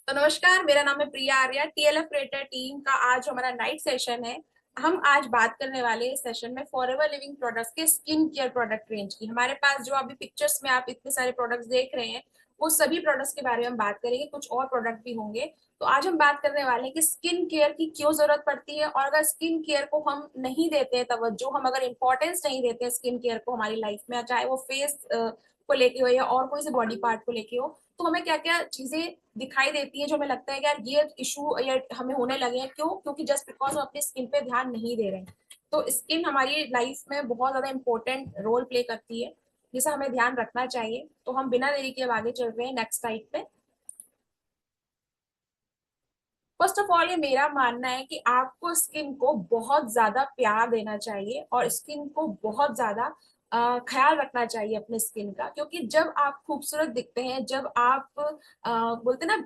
तो नमस्कार, मेरा नाम है प्रिया आर्या, टीएलएफ क्रिएटर टीम का आज हमारा नाइट सेशन है। हम आज बात करने वाले इस सेशन में फॉरएवर लिविंग प्रोडक्ट्स के स्किन केयर प्रोडक्ट रेंज की। हमारे पास जो अभी पिक्चर्स में आप इतने सारे प्रोडक्ट्स देख रहे हैं, वो सभी प्रोडक्ट्स के बारे में हम बात करेंगे। कुछ और प्रोडक्ट भी होंगे। तो आज हम बात करने वाले हैं कि स्किन केयर की क्यों जरूरत पड़ती है, और अगर स्किन केयर को हम नहीं देते हैं तवज्जो, हम अगर इंपॉर्टेंस नहीं देते हैं स्किन केयर को हमारी लाइफ में, चाहे वो फेस को लेके हो या और कोई से बॉडी पार्ट को लेके हो, तो हमें क्या क्या चीजें दिखाई देती है जो हमें लगता है कि यार ये इशू या हमें होने लगे हैं। क्यों? क्योंकि जस्ट बिकॉज हम अपनी स्किन पे ध्यान नहीं दे रहे हैं। तो स्किन हमारी लाइफ में बहुत ज्यादा इंपॉर्टेंट रोल प्ले करती है, जिसे हमें ध्यान रखना चाहिए। तो हम बिना देरी के अब आगे चल रहे हैं नेक्स्ट स्लाइड पे। फर्स्ट ऑफ ऑल, ये मेरा मानना है कि आपको स्किन को बहुत ज्यादा प्यार देना चाहिए और स्किन को बहुत ज्यादा ख्याल रखना चाहिए अपने स्किन का। क्योंकि जब आप खूबसूरत दिखते हैं, जब आप बोलते हैं ना,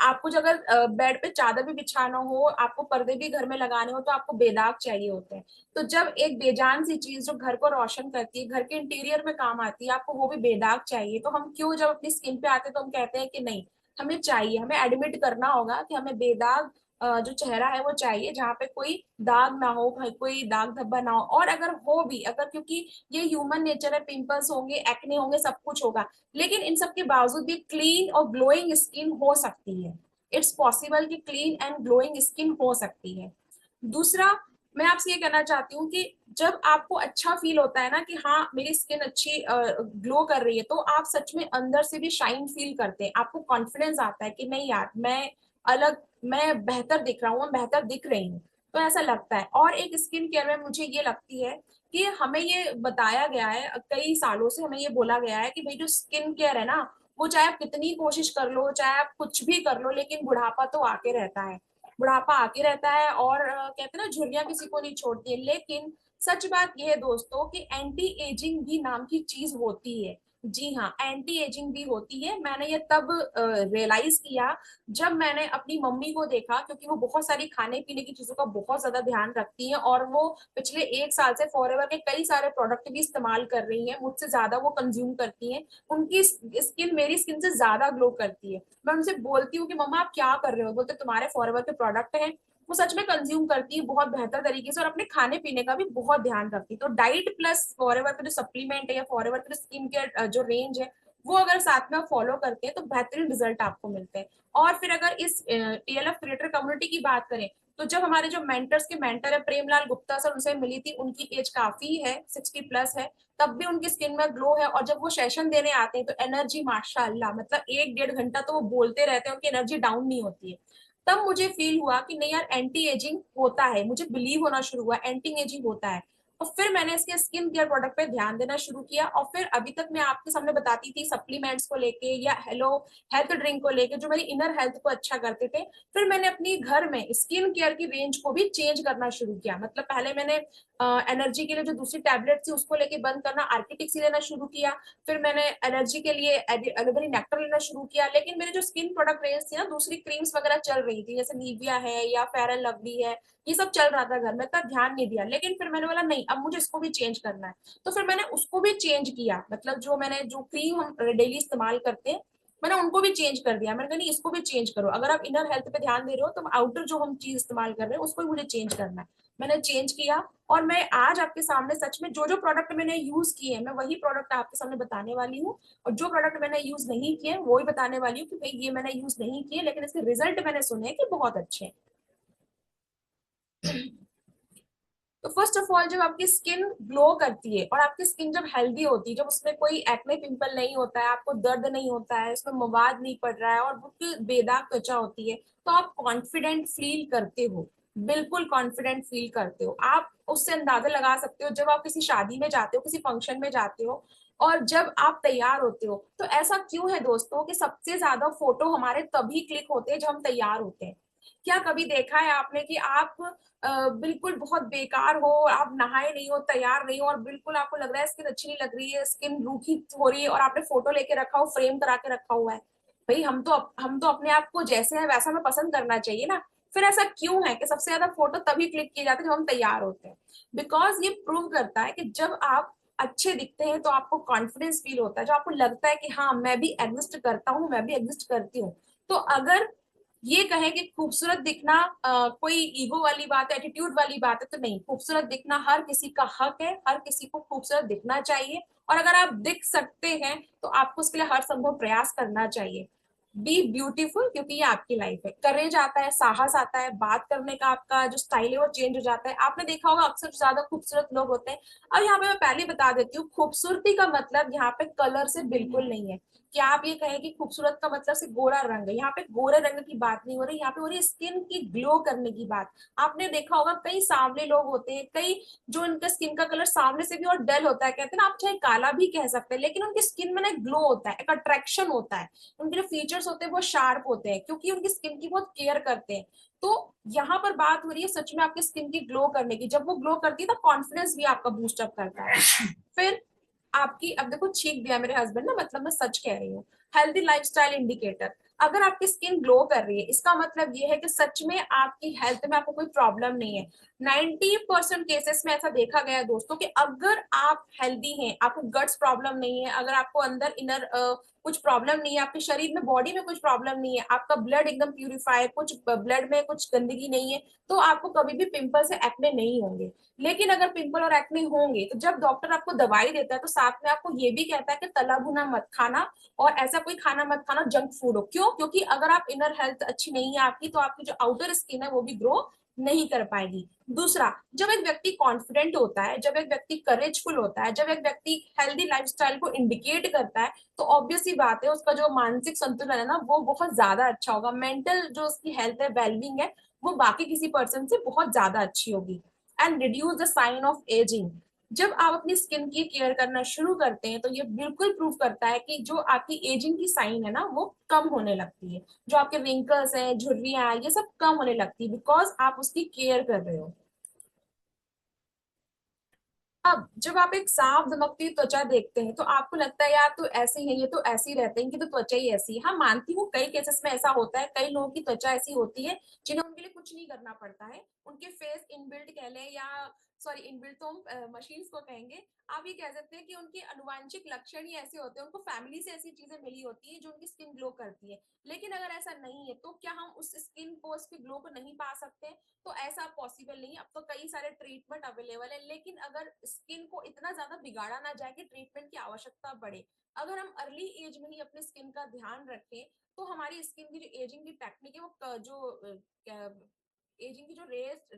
आपको जो अगर बेड पे चादर भी बिछाना हो, आपको पर्दे भी घर में लगाने हो, तो आपको बेदाग चाहिए होते हैं। तो जब एक बेजान सी चीज जो घर को रोशन करती है, घर के इंटीरियर में काम आती है, आपको वो भी बेदाग चाहिए, तो हम क्यों जब अपनी स्किन पे आते हैं तो हम कहते हैं कि नहीं, हमें चाहिए, हमें एडमिट करना होगा कि हमें बेदाग जो चेहरा है वो चाहिए, जहाँ पे कोई दाग ना हो, कोई दाग धब्बा ना हो। और अगर हो भी, अगर, क्योंकि ये ह्यूमन नेचर है, पिंपल्स होंगे, एक्ने होंगे, सब कुछ होगा, लेकिन इन सब के बावजूद भी क्लीन और ग्लोइंग स्किन हो सकती है। इट्स पॉसिबल कि क्लीन एंड ग्लोइंग स्किन हो सकती है। दूसरा, मैं आपसे ये कहना चाहती हूँ कि जब आपको अच्छा फील होता है ना कि हाँ मेरी स्किन अच्छी ग्लो कर रही है, तो आप सच में अंदर से भी शाइन फील करते हैं। आपको कॉन्फिडेंस आता है कि नहीं यार, मैं बेहतर दिख रहा हूँ, मैं बेहतर दिख रही हूँ। तो ऐसा लगता है। और एक स्किन केयर में मुझे ये लगती है कि हमें ये बताया गया है, कई सालों से हमें ये बोला गया है कि भाई जो स्किन केयर है ना, वो चाहे आप कितनी कोशिश कर लो, चाहे आप कुछ भी कर लो, लेकिन बुढ़ापा तो आके रहता है। बुढ़ापा आके रहता है, और कहते हैं ना, झुर्रियां किसी को नहीं छोड़ती है। लेकिन सच बात यह है दोस्तों कि एंटी एजिंग भी नाम की चीज होती है। जी हाँ, एंटी एजिंग भी होती है। मैंने ये तब रियलाइज किया जब मैंने अपनी मम्मी को देखा, क्योंकि वो बहुत सारी खाने पीने की चीजों का बहुत ज्यादा ध्यान रखती हैं, और वो पिछले 1 साल से फॉरएवर के कई सारे प्रोडक्ट भी इस्तेमाल कर रही हैं, मुझसे ज्यादा वो कंज्यूम करती हैं। उनकी स्किन मेरी स्किन से ज्यादा ग्लो करती है। मैं उनसे बोलती हूँ कि मम्मा आप क्या कर रहे हो, बोलते तुम्हारे फॉरएवर के प्रोडक्ट हैं। वो सच में कंज्यूम करती है बहुत बेहतर तरीके से, और अपने खाने पीने का भी बहुत ध्यान रखती है। तो डाइट प्लस फॉरएवर का जो सप्लीमेंट है, या फॉरएवर का स्किन केयर जो रेंज है, वो अगर साथ में आप फॉलो करते हैं तो बेहतरीन रिजल्ट आपको मिलते हैं। और फिर अगर इस टीएलएफ क्रिएटर कम्युनिटी की बात करें, तो जब हमारे जो मेंटर्स के मेंटर है प्रेमलाल गुप्ता सर, उनसे मिली थी, उनकी एज काफी है, 60+ है, तब भी उनकी स्किन में ग्लो है। और जब वो सेशन देने आते हैं तो एनर्जी माशाल्लाह, मतलब 1 1.5 घंटा तो वो बोलते रहते हैं, उनकी एनर्जी डाउन नहीं होती है। तब मुझे फील हुआ कि नहीं यार, एंटी एजिंग होता है, मुझे बिलीव होना शुरू हुआ एंटी एजिंग होता है। और फिर मैंने इसके स्किन केयर प्रोडक्ट पे ध्यान देना शुरू किया। और फिर अभी तक मैं आपके सामने बताती थी सप्लीमेंट्स को लेके या हेलो हेल्थ ड्रिंक को लेके, जो मेरी इनर हेल्थ को अच्छा करते थे। फिर मैंने अपनी घर में स्किन केयर की रेंज को भी चेंज करना शुरू किया। मतलब पहले मैंने एनर्जी के लिए जो दूसरी टैबलेट थी उसको लेके बंद करना, आर्किटिक सी लेना शुरू किया। फिर मैंने एनर्जी के लिए एलोवेरा नेक्टर लेना शुरू किया। लेकिन मेरे जो स्किन प्रोडक्ट रेंज थी ना, दूसरी क्रीम्स वगैरह चल रही थी, जैसे निविया है या फेयर एंड लवली है, ये सब चल रहा था घर में, तब ध्यान नहीं दिया। लेकिन फिर मैंने बोला नहीं, अब मुझे इसको भी चेंज करना है। तो फिर मैंने उसको भी चेंज किया, मतलब जो क्रीम हम डेली इस्तेमाल करते हैं, मैंने उनको भी चेंज कर दिया। मैंने कहा नहीं, इसको भी चेंज करो। अगर आप इनर हेल्थ पे ध्यान दे रहे हो तो आउटर जो हम चीज इस्तेमाल कर रहे हैं उसको भी मुझे चेंज करना है। मैंने चेंज किया। और मैं आज आपके सामने सच में जो जो प्रोडक्ट मैंने यूज किए हैं, मैं वही प्रोडक्ट आपके सामने बताने वाली हूँ। और जो प्रोडक्ट मैंने यूज नहीं किए वो ही बताने वाली हूँ कि भाई ये मैंने यूज नहीं किए, लेकिन इसके रिजल्ट मैंने सुने कि बहुत अच्छे हैं। तो फर्स्ट ऑफ ऑल, जब आपकी स्किन ग्लो करती है और आपकी स्किन जब हेल्दी होती है, जब उसमें कोई एक्ने पिंपल नहीं होता है, आपको दर्द नहीं होता है, उसमें मवाद नहीं पड़ रहा है, और बिल्कुल बेदाग त्वचा होती है, तो आप कॉन्फिडेंट फील करते हो। बिल्कुल कॉन्फिडेंट फील करते हो। आप उससे अंदाजा लगा सकते हो, जब आप किसी शादी में जाते हो, किसी फंक्शन में जाते हो, और जब आप तैयार होते हो, तो ऐसा क्यों है दोस्तों कि सबसे ज्यादा फोटो हमारे तभी क्लिक होते हैं जब हम तैयार होते हैं। क्या कभी देखा है आपने कि आप बिल्कुल बहुत बेकार हो, आप नहाए नहीं हो, तैयार नहीं हो, और बिल्कुल आपको लग रहा है स्किन अच्छी नहीं लग रही है, स्किन रूखी हो रही है, और आपने फोटो लेके रखा हो, फ्रेम करा के रखा हुआ है। भाई हम तो अपने आप को जैसे है वैसा हमें पसंद करना चाहिए ना। फिर ऐसा क्यों है कि सबसे ज्यादा फोटो तभी क्लिक किए जाते हैं जब हम तैयार होते हैं? बिकॉज ये प्रूव करता है कि जब आप अच्छे दिखते हैं तो आपको कॉन्फिडेंस फील होता है, जो आपको लगता है कि हाँ मैं भी एग्जिस्ट करता हूँ, मैं भी एग्जिस्ट करती हूँ। तो अगर ये कहे कि खूबसूरत दिखना कोई ईगो वाली बात है, एटीट्यूड वाली बात है, तो नहीं, खूबसूरत दिखना हर किसी का हक है, हर किसी को खूबसूरत दिखना चाहिए। और अगर आप दिख सकते हैं तो आपको उसके लिए हर संभव प्रयास करना चाहिए। बी ब्यूटीफुल, क्योंकि ये आपकी लाइफ है। करेज आता है, साहस आता है, बात करने का आपका जो स्टाइल है वो चेंज हो जाता है। आपने देखा होगा अक्सर ज्यादा खूबसूरत लोग होते हैं। और यहाँ पे मैं पहले बता देती हूँ, खूबसूरती का मतलब यहाँ पे कलर से बिल्कुल नहीं है। क्या आप ये कहें कि खूबसूरत का मतलब सिर्फ गोरा रंग है? यहाँ पे गोरे रंग की बात नहीं हो रही, यहाँ पे हो रही है स्किन की ग्लो करने की बात। आपने देखा होगा कई सांवले लोग होते हैं, कई जो उनका स्किन का कलर सामने से भी और डल होता है, कहते हैं ना, आप चाहे काला भी कह सकते हैं, लेकिन उनकी स्किन में ना एक ग्लो होता है, एक अट्रैक्शन होता है। उनके जो फीचर्स होते हैं वो शार्प होते हैं, क्योंकि उनकी स्किन की बहुत केयर करते हैं। तो यहाँ पर बात हो रही है सच में आपकी स्किन की ग्लो करने की। जब वो ग्लो करती है तो कॉन्फिडेंस भी आपका बूस्ट अप करता है। फिर आपकी, अब देखो छींक दिया मेरे हस्बैंड ने, मतलब मैं सच कह रही हूँ। हेल्दी लाइफस्टाइल इंडिकेटर, अगर आपकी स्किन ग्लो कर रही है इसका मतलब ये है कि सच में आपकी हेल्थ में आपको कोई प्रॉब्लम नहीं है। 90% केसेस में ऐसा देखा गया है दोस्तों कि अगर आप हेल्दी हैं, आपको गट्स प्रॉब्लम नहीं है, अगर आपको अंदर इनर कुछ प्रॉब्लम नहीं है, आपके शरीर में बॉडी में कुछ प्रॉब्लम नहीं है, आपका ब्लड एकदम प्यूरिफाई, कुछ ब्लड में कुछ गंदगी नहीं है, तो आपको कभी भी पिंपल से एक्ने नहीं होंगे। लेकिन अगर पिंपल और एक्ने होंगे तो जब डॉक्टर आपको दवाई देता है तो साथ में आपको ये भी कहता है कि तला भुना मत खाना, और ऐसा कोई खाना मत खाना जंक फूड हो। क्यों? क्योंकि अगर आप इनर हेल्थ अच्छी नहीं है आपकी, तो आपकी जो आउटर स्किन है वो भी ग्रो नहीं कर पाएगी। दूसरा, जब एक व्यक्ति कॉन्फिडेंट होता है, जब एक व्यक्ति करेजफुल होता है, जब एक व्यक्ति हेल्दी लाइफस्टाइल को इंडिकेट करता है, तो ऑब्वियस ही बात है उसका जो मानसिक संतुलन है ना वो बहुत ज्यादा अच्छा होगा। मेंटल जो उसकी हेल्थ है, वेलबींग है, वो बाकी किसी पर्सन से बहुत ज्यादा अच्छी होगी। And reduce the sign of ageing, जब आप अपनी स्किन की केयर करना शुरू करते हैं तो ये बिल्कुल प्रूव करता है कि जो आपकी एजिंग की साइन है ना वो कम होने लगती है। जो आपके रिंकल्स हैं, झुर्रियां हैं, ये सब कम होने लगती है, बिकॉज आप उसकी केयर कर रहे हो। अब जब आप एक साफ दमकती त्वचा देखते हैं तो आपको लगता है यार तो ऐसे ही है, ये तो ऐसे ही रहते हैं, इनकी तो त्वचा ही ऐसी है। हाँ, मानती हूँ कई केसेस में ऐसा होता है, कई लोगों की त्वचा ऐसी होती है जिन्हें उनके लिए कुछ नहीं करना पड़ता है। उनके फेस इनबिल्ट कह लें, या सॉरी इनबिल्ट तो हम मशीन्स को कहेंगे। आप ये कह सकते हैं कि उनके अनुवांशिक लक्षण ही ऐसे होते हैं, उनको फैमिली से ऐसी चीजें मिली होती है जो उनकी स्किन ग्लो करती है। लेकिन अगर ऐसा नहीं है तो क्या हम उस स्किन को, उसके ग्लो को नहीं पा सकते? तो ऐसा पॉसिबल नहीं। अब तो कई सारे ट्रीटमेंट अवेलेबल है, लेकिन अगर स्किन को इतना ज्यादा बिगाड़ा ना जाए कि ट्रीटमेंट की आवश्यकता बढ़े, अगर हम अर्ली एज में ही अपने स्किन का ध्यान रखें, तो हमारी स्किन की जो एजिंग की टेक्निक है, वो जो एजिंग की जो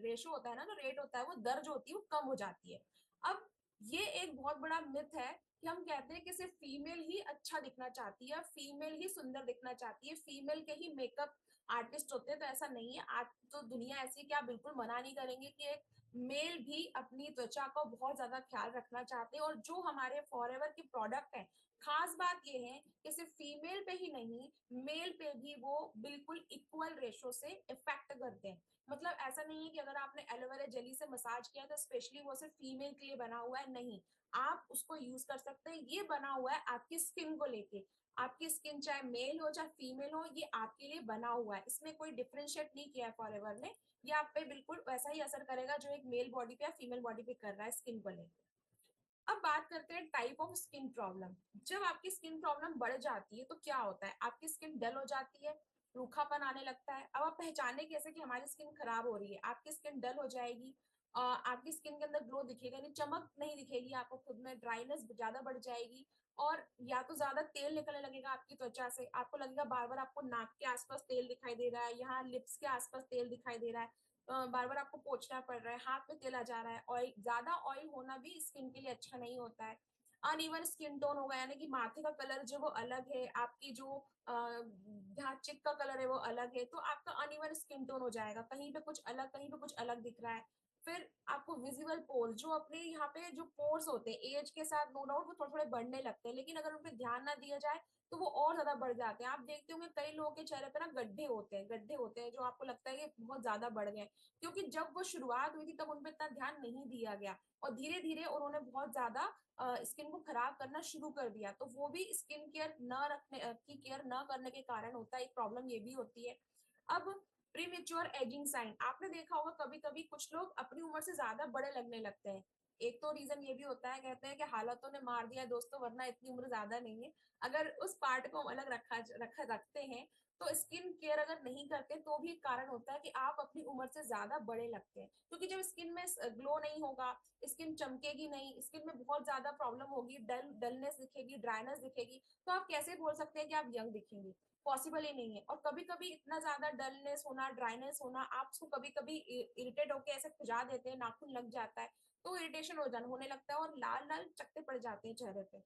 रेशो होता है ना, जो रेट होता है, वो दर जो होती है वो कम हो जाती है। अब ये एक बहुत बड़ा मिथ है कि हम कहते हैं कि सिर्फ फीमेल ही अच्छा दिखना चाहती है, फीमेल ही सुंदर दिखना चाहती है, फीमेल के ही मेकअप आर्टिस्ट होते हैं। तो ऐसा नहीं है। आज तो दुनिया ऐसी है कि आप बिल्कुल मना नहीं करेंगे कि एक मेल भी अपनी त्वचा का बहुत ज्यादा ख्याल रखना चाहते हैं। और जो हमारे फॉरएवर के प्रोडक्ट है, खास बात ये है कि सिर्फ फीमेल पे ही नहीं, मेल पे भी वो बिल्कुल इक्वल रेशो से इफेक्ट करते हैं। मतलब ऐसा नहीं है कि अगर आपने एलोवेरा जेली से मसाज किया तो स्पेशली वो सिर्फ फीमेल के लिए बना हुआ है, नहीं। आप उसको यूज कर सकते हैं, ये बना हुआ है आपकी स्किन को लेके। आपकी स्किन चाहे मेल हो चाहे फीमेल हो, ये आपके लिए बना हुआ है, इसमें कोई डिफरेंशिएट नहीं किया है फॉरएवर ने। ये आप पे बिल्कुल वैसा ही असर करेगा जो एक मेल बॉडी पे या फीमेल बॉडी पे कर रहा है स्किन को लेकर। अब बात करते हैं टाइप ऑफ स्किन प्रॉब्लम। जब आपकी स्किन प्रॉब्लम बढ़ जाती है तो क्या होता है? आपकी स्किन डल हो जाती है, रूखापन आने लगता है। अब आप पहचाने कैसे कि हमारी स्किन खराब हो रही है? आपकी स्किन डल हो जाएगी, आपकी स्किन के अंदर ग्लो दिखेगा नहीं, चमक नहीं दिखेगी आपको, खुद में ड्राइनेस ज्यादा बढ़ जाएगी। और या तो ज्यादा तेल निकलने लगेगा आपकी त्वचा से, आपको लगेगा बार बार आपको नाक के आसपास तेल दिखाई दे रहा है, यहाँ लिप्स के आसपास तेल दिखाई दे रहा है, बार बार आपको पोंछना पड़ रहा है, हाथ में तेल आ जा रहा है। ऑयल, ज्यादा ऑयल होना भी स्किन के लिए अच्छा नहीं होता है। अनइवन स्किन टोन होगा, यानी कि माथे का कलर जो वो अलग है, आपकी जो यहाँ चिक का कलर है वो अलग है, तो आपका अनइवन स्किन टोन हो जाएगा, कहीं पे कुछ अलग, कहीं पे कुछ अलग दिख रहा है। फिर आपको विजिबल पोर्स, जो अपने यहाँ पे जो पोर्स होते हैं एज के साथ नो डाउट वो थोड़े थोड़े बढ़ने लगते हैं, लेकिन अगर उन पर ध्यान ना दिया जाए तो वो और ज्यादा बढ़ जाते हैं। आप देखते होंगे कई लोगों के चेहरे पे ना गड्ढे होते हैं, गड्ढे होते हैं, जो आपको लगता है कि बहुत ज्यादा बढ़ गए, क्योंकि जब वो शुरुआत हुई थी तब उन पर इतना ध्यान नहीं दिया गया, और धीरे धीरे उन्होंने बहुत ज्यादा स्किन को खराब करना शुरू कर दिया। तो वो भी स्किन केयर न रखने की केयर न करने के कारण होता है। एक प्रॉब्लम ये भी होती है। अब प्रीमेच्योर एजिंग साइन, आपने देखा होगा कभी कभी कुछ लोग अपनी उम्र से ज्यादा बड़े लगने लगते हैं। एक तो रीजन ये भी होता है, कहते हैं कि हालतों ने मार दिया दोस्तों, वरना इतनी उम्र ज्यादा नहीं है। अगर उस पार्ट को हम अलग रखते हैं तो स्किन केयर अगर नहीं करते तो भी एक कारण होता है कि आप अपनी उम्र से ज्यादा बड़े लगते हैं, क्योंकि जब स्किन में ग्लो नहीं होगा, स्किन चमकेगी नहीं, स्किन में बहुत ज्यादा प्रॉब्लम होगी, डलनेस दिखेगी, ड्राइनेस दिखेगी, तो आप कैसे बोल सकते हैं कि आप यंग दिखेंगे? पॉसिबल ही नहीं है। और कभी कभी इतना ज्यादा डलनेस होना, ड्राइनेस होना, आपको कभी कभी इरिटेट होकर ऐसे खुजा देते हैं, नाखून लग जाता है, तो इरिटेशन हो जाने होने लगता है और लाल लाल चकत्ते पड़ जाते हैं चेहरे पे।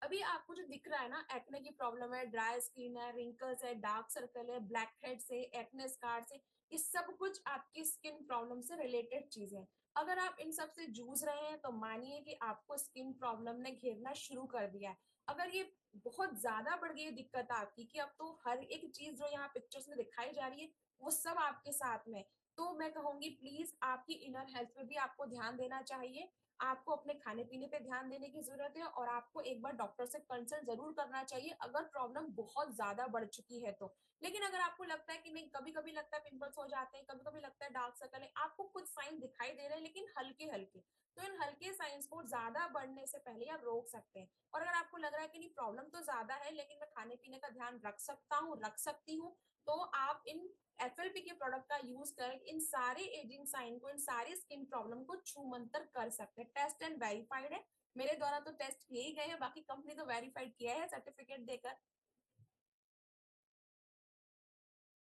अभी आपको जो दिख रहा है ना, एक्ने की प्रॉब्लम है, ड्राई स्किन है, रिंकल्स है, डार्क सर्कल है, ब्लैक हेड से, एक्ने स्कार से, ये सब कुछ आपकी स्किन प्रॉब्लम से रिलेटेड चीजें हैं। अगर आप इन सब से जूझ रहे हैं तो मानिए कि आपको स्किन प्रॉब्लम ने घेरना शुरू कर दिया है। अगर ये बहुत ज्यादा बढ़ गई है दिक्कत आपकी, कि अब तो हर एक चीज जो यहाँ पिक्चर्स में दिखाई जा रही है वो सब आपके साथ में, तो मैं कहूंगी प्लीज आपकी इनर हेल्थ पे भी आपको ध्यान देना चाहिए। आपको अपने खाने पीने पे ध्यान देने की जरूरत है, और आपको एक बार डॉक्टर से कंसल्ट जरूर करना चाहिए अगर प्रॉब्लम बहुत ज्यादा बढ़ चुकी है तो। लेकिन अगर आपको लगता है कि नहीं, कभी कभी लगता है पिंपल्स हो जाते हैं, कभी कभी लगता है डार्क सर्कल है, आपको कुछ साइन दिखाई दे रहे हैं लेकिन हल्के हल्के, तो इन हल्के साइंस को ज्यादा बढ़ने से पहले आप रोक सकते हैं। और अगर आपको लग रहा है कि नहीं, प्रॉब्लम तो ज्यादा है लेकिन मैं खाने पीने का ध्यान रख सकता हूँ, रख सकती हूँ, तो आप इन एफएलपी के प्रोडक्ट का यूज कर इन सारे एजिंग साइन को, इन सारी स्किन प्रॉब्लम को छू मंतर कर सकते हैं। टेस्ट एंड वेरीफाइड है, मेरे द्वारा तो टेस्ट किए ही गए हैं, बाकी कंपनी तो वेरीफाइड किया है सर्टिफिकेट देकर।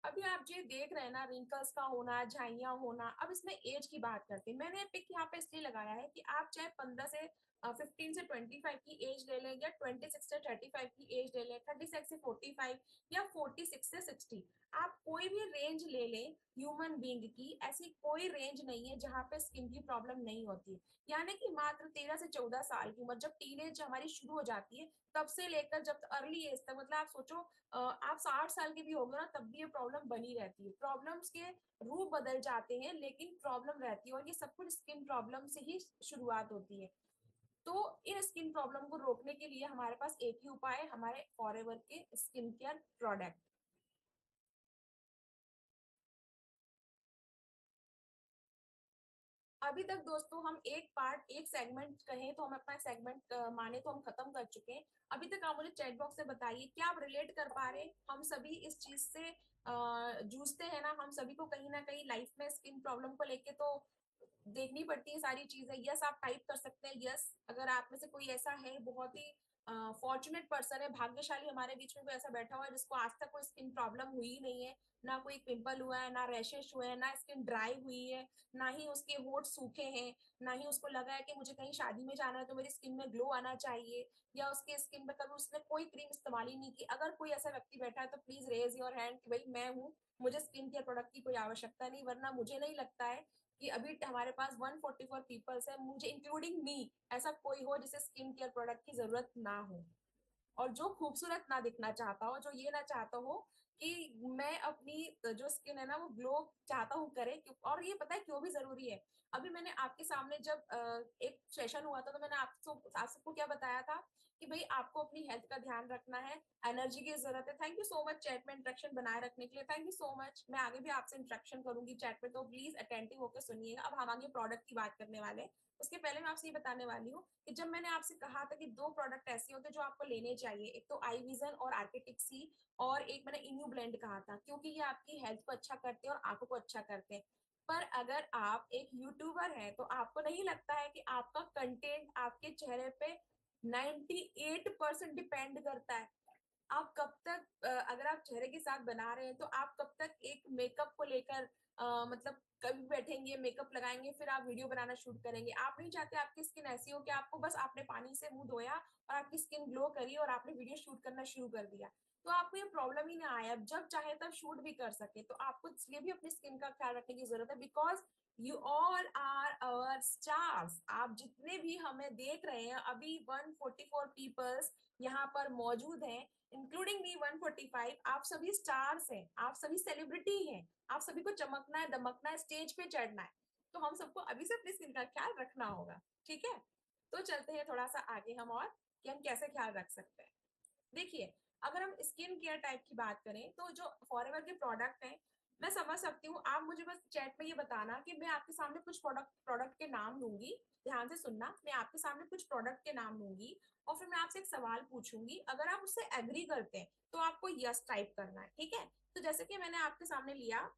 अभी आप जो देख रहे हैं ना, रिंकल्स का होना, झाइयां होना, अब इसमें एज की बात करते हैं। मैंने पिक यहाँ पे इसलिए लगाया है कि आप चाहे 15 से 15 से 25 की एज ले लें, या 26 से 35 की एज ले लें, 36 से 45, या 46 से 60, आप कोई भी रेंज ले लें ह्यूमन बींग की, ऐसी कोई रेंज नहीं है जहां पे स्किन की प्रॉब्लम नहीं होती है। यानी कि मात्र 13 से 14 साल की उम्र, जब टीनेज हमारी शुरू हो जाती है, तब से लेकर जब अर्ली एज तक, मतलब आप सोचो आप 60 साल के भी हो गए ना, तब भी ये प्रॉब्लम बनी रहती है। प्रॉब्लम्स के रूप बदल जाते हैं लेकिन प्रॉब्लम रहती है, और ये सब कुछ स्किन प्रॉब्लम से ही शुरुआत होती है। तो इन स्किन प्रॉब्लम को रोकने के लिए हमारे पास एक ही उपाय है, हमारे फॉरएवर के स्किन केयर प्रोडक्ट। अभी तक दोस्तों हम एक पार्ट, एक सेगमेंट कहें तो हम अपना सेगमेंट माने तो हम खत्म कर चुके हैं। अभी तक आप मुझे चैट बॉक्स से बताइए, क्या आप रिलेट कर पा रहे हैं? हम सभी इस चीज से जूझते हैं ना, हम सभी को कहीं ना कहीं लाइफ में स्किन प्रॉब्लम को लेके तो देखनी पड़ती है सारी चीजें। यस आप टाइप कर सकते हैं, यस। अगर आप में से कोई ऐसा है, बहुत ही फॉर्चुनेट पर्सन है, भाग्यशाली, हमारे बीच में कोई ऐसा बैठा हुआ है जिसको आज तक कोई स्किन प्रॉब्लम हुई ही नहीं है, ना कोई पिंपल हुआ है, ना रैशेस हुए हैं, ना स्किन ड्राई हुई है, ना ही उसके होठ सूखे हैं, ना ही उसको लगा है कि मुझे कहीं शादी में जाना है तो मेरी स्किन में ग्लो आना चाहिए, या उसके स्किन पे कभी उसने कोई क्रीम इस्तेमाल ही नहीं की, अगर कोई ऐसा व्यक्ति बैठा है तो प्लीज रेज योर हैंड कि भाई मैं हूँ, मुझे स्किन केयर प्रोडक्ट की कोई आवश्यकता नहीं। वरना मुझे नहीं लगता है कि अभी हमारे पास 144 पीपल्स है, मुझे इंक्लूडिंग मी, ऐसा कोई हो जिसे स्किन केयर प्रोडक्ट की जरूरत ना हो, और जो खूबसूरत ना दिखना चाहता हो, जो ये ना चाहता हो कि मैं अपनी जो स्किन है ना वो ग्लो चाहता हूँ करे। और ये पता है क्यों भी जरूरी है? अभी मैंने आपके सामने जब एक सेशन हुआ था तो मैंने आपको आप सबको क्या बताया था कि भाई आपको अपनी हेल्थ का ध्यान रखना है, एनर्जी की जरूरत है। Thank you so much chat में इंटरेक्शन बनाए रखने के लिए, थैंक यू सो मच। मैं आगे भी आपसे इंटरेक्शन करूंगी चैट में, तो प्लीज अटेंटिव होकर सुनिएगा। अब हम आगे प्रोडक्ट की बात करने वाले हैं, उसके पहले मैं आपसे ये बताने वाली हूँ कि जब मैंने आपसे कहा था कि दो प्रोडक्ट ऐसे होते हैं जो आपको लेने चाहिए, एक तो आई विजन और आर्किटिक सी, और एक मैंने इन्यू ब्लेंड कहा था, क्योंकि ये आपकी हेल्थ को अच्छा करते हैं और आंखों को अच्छा करते हैं। पर अगर आप एक यूट्यूबर हैं तो आपको नहीं लगता है कि आपका कंटेंट आपके चेहरे पे 98% डिपेंड करता है? आप कब तक अगर आप चेहरे के साथ बना रहे हैं तो आप कब तक एक मेकअप को लेकर मतलब कभी बैठेंगे, मेकअप लगाएंगे, फिर आप वीडियो बनाना शुरू करेंगे? आप नहीं चाहते आपकी स्किन ऐसी हो कि आपको बस आपने पानी से मुंह धोया और आपकी स्किन ग्लो करी और आपने वीडियो शूट करना शुरू कर दिया, तो आपको ये प्रॉब्लम ही ना आए, अब जब चाहे तब शूट भी कर सके। तो आपको इसलिए भी अपनी स्किन का ख्याल रखने की जरूरत है, because you all are our stars. आप जितने भी हमें देख रहे हैं, अभी 144 पीपल्स यहाँ पर मौजूद हैं, इंक्लूडिंग मी 145, आप सभी स्टार्स हैं, आप सभी सेलिब्रिटी हैं, आप सभी को चमकना है, दमकना है, स्टेज पे चढ़ना है। तो हम सबको अभी से अपनी स्किन का ख्याल रखना होगा, ठीक है? तो चलते हैं थोड़ा सा आगे हम, और कि हम कैसे ख्याल रख सकते हैं। देखिए, अगर हम स्किन केयर टाइप की बात करें तो जो फॉरएवर के प्रोडक्ट हैं, मैं समझ सकती हूँ। आप मुझे बस चैट में ये बताना कि मैं आपके सामने कुछ प्रोडक्ट प्रोडक्ट के नाम लूंगी। ध्यान से सुनना, मैं आपके सामने कुछ प्रोडक्ट के नाम लूंगी और फिर मैं आपसे एक सवाल पूछूंगी। अगर आप उससे एग्री करते हैं तो आपको यस टाइप करना है, ठीक है? तो जैसे कि मैंने आपके सामने लिया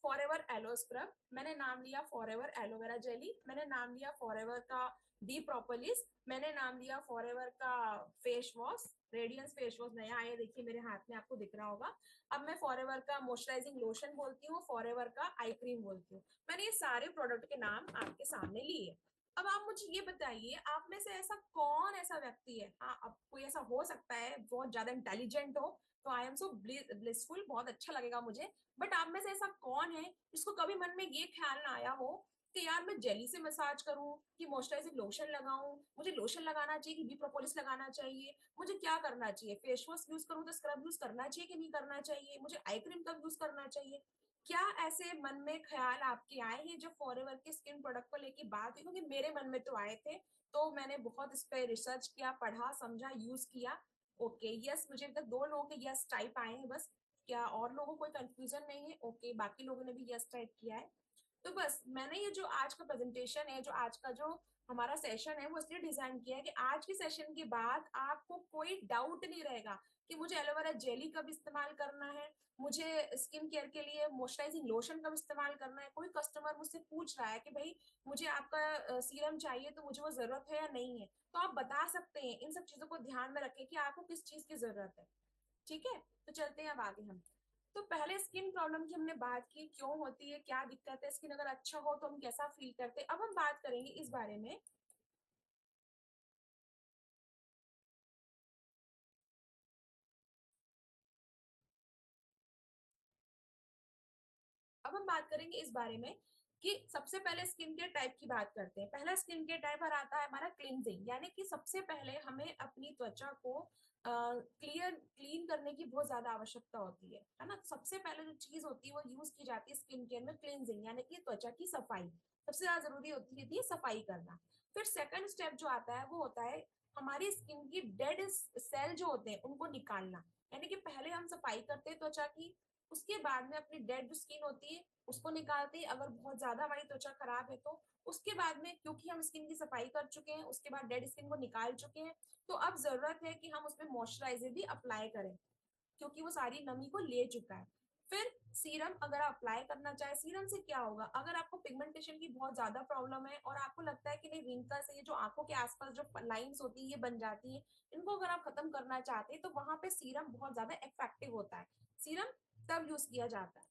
फॉरएवर एलो स्क्रब, मैंने नाम लिया फॉरएवर एलोवेरा जेली, मैंने नाम लिया फॉरएवर का डी प्रोपोलिस, मैंने नाम लिया फॉरएवर का face wash, radiance face wash नया आया, देखिए मेरे हाथ में, आपको दिख रहा होगा। अब मैं फॉरएवर का मॉइस्चराइजिंग लोशन बोलती हूँ, फॉरएवर का आई क्रीम बोलती हूँ। मैंने ये सारे प्रोडक्ट के नाम आपके सामने लिए। अब आप मुझे ये बताइए, आप में से ऐसा कौन ऐसा व्यक्ति है, हाँ अब कोई ऐसा हो सकता है बहुत ज्यादा इंटेलिजेंट हो, तो आई एम सो ब्लिसफुल, बहुत अच्छा लगेगा मुझे। बट आप में से ऐसा कौन है जिसको कभी मन में ये ख्याल ना आया हो कि यार मैं जेली से मसाज करूं कि मॉइस्चराइजिंग लोशन लगाऊं, मुझे लोशन लगाना चाहिए कि बी प्रोपोलिस लगाना चाहिए, मुझे क्या करना चाहिए, फेस वॉश यूज करूं तो स्क्रब यूज करना चाहिए कि नहीं करना चाहिए, मुझे आई क्रीम कब यूज करना चाहिए? क्या ऐसे मन में ख्याल आपके आए हैं जब फॉरएवर के स्किन प्रोडक्ट को लेके बात हुई? क्योंकि मेरे मन में तो आए थे, तो मैंने बहुत इस पे रिसर्च किया, पढ़ा, समझा, यूज किया। ओके, यस, मुझे अभी तक दो लोगों के यस टाइप आए हैं बस। क्या और लोगों को कोई कंफ्यूजन नहीं है? ओके, बाकी लोगों ने भी यस टाइप किया है। तो बस मैंने ये जो आज का प्रेजेंटेशन है, जो आज का जो हमारा सेशन है, वो इसलिए डिजाइन किया है कि आज के सेशन के बाद आपको कोई डाउट नहीं रहेगा कि मुझे एलोवेरा जेली कब इस्तेमाल करना है, मुझे स्किन केयर के लिए मॉइस्चराइजिंग लोशन कब इस्तेमाल करना है। कोई कस्टमर मुझसे पूछ रहा है कि भाई मुझे आपका सीरम चाहिए, तो मुझे वो जरूरत है या नहीं है, तो आप बता सकते हैं। इन सब चीजों को ध्यान में रखें कि आपको किस चीज की जरूरत है। ठीक है, तो चलते हैं अब आगे हम। तो पहले स्किन प्रॉब्लम की हमने बात की, क्यों होती है, क्या दिक्कत है, स्किन अगर अच्छा हो तो हम कैसा फील करते हैं। अब हम बात करेंगे इस बारे में। अब हम बात करेंगे इस बारे में कि सबसे पहले स्किन केयर टाइप की बात करते हैं। पहला स्किन केयर टाइप आता है हमारा क्लिनजिंग, यानी कि सबसे पहले हमें अपनी त्वचा को क्लीन करने की बहुत ज्यादा आवश्यकता होती है ना? तो सबसे पहले जो चीज होती है वो यूज की जाती है स्किन केयर में, क्लिनजिंग, यानी कि त्वचा की सफाई। सबसे ज्यादा जरूरी होती है सफाई करना। फिर सेकंड स्टेप जो आता है वो होता है हमारी स्किन की डेड सेल जो होते हैं उनको निकालना। यानी कि पहले हम सफाई करते हैं त्वचा की, उसके बाद में अपनी डेड जो स्किन होती है उसको निकालते हैं, अगर बहुत ज्यादा हमारी त्वचा खराब है तो। उसके बाद में क्योंकि हम स्किन की सफाई कर चुके हैं, उसके बाद डेड स्किन को निकाल चुके हैं, तो अब जरूरत है कि हम उसमें मॉइस्चराइजर भी अप्लाई करें, क्योंकि वो सारी नमी को ले चुका है। फिर सीरम अगर आप अप्लाई करना चाहे, सीरम से क्या होगा, अगर आपको पिगमेंटेशन की बहुत ज्यादा प्रॉब्लम है और आपको लगता है कि नहीं रिंकल्स है, ये जो आंखों के आसपास जो लाइंस होती है ये बन जाती है, इनको अगर आप खत्म करना चाहते हैं तो वहां पे सीरम बहुत ज्यादा इफेक्टिव होता है। सीरम तब यूज किया जाता है।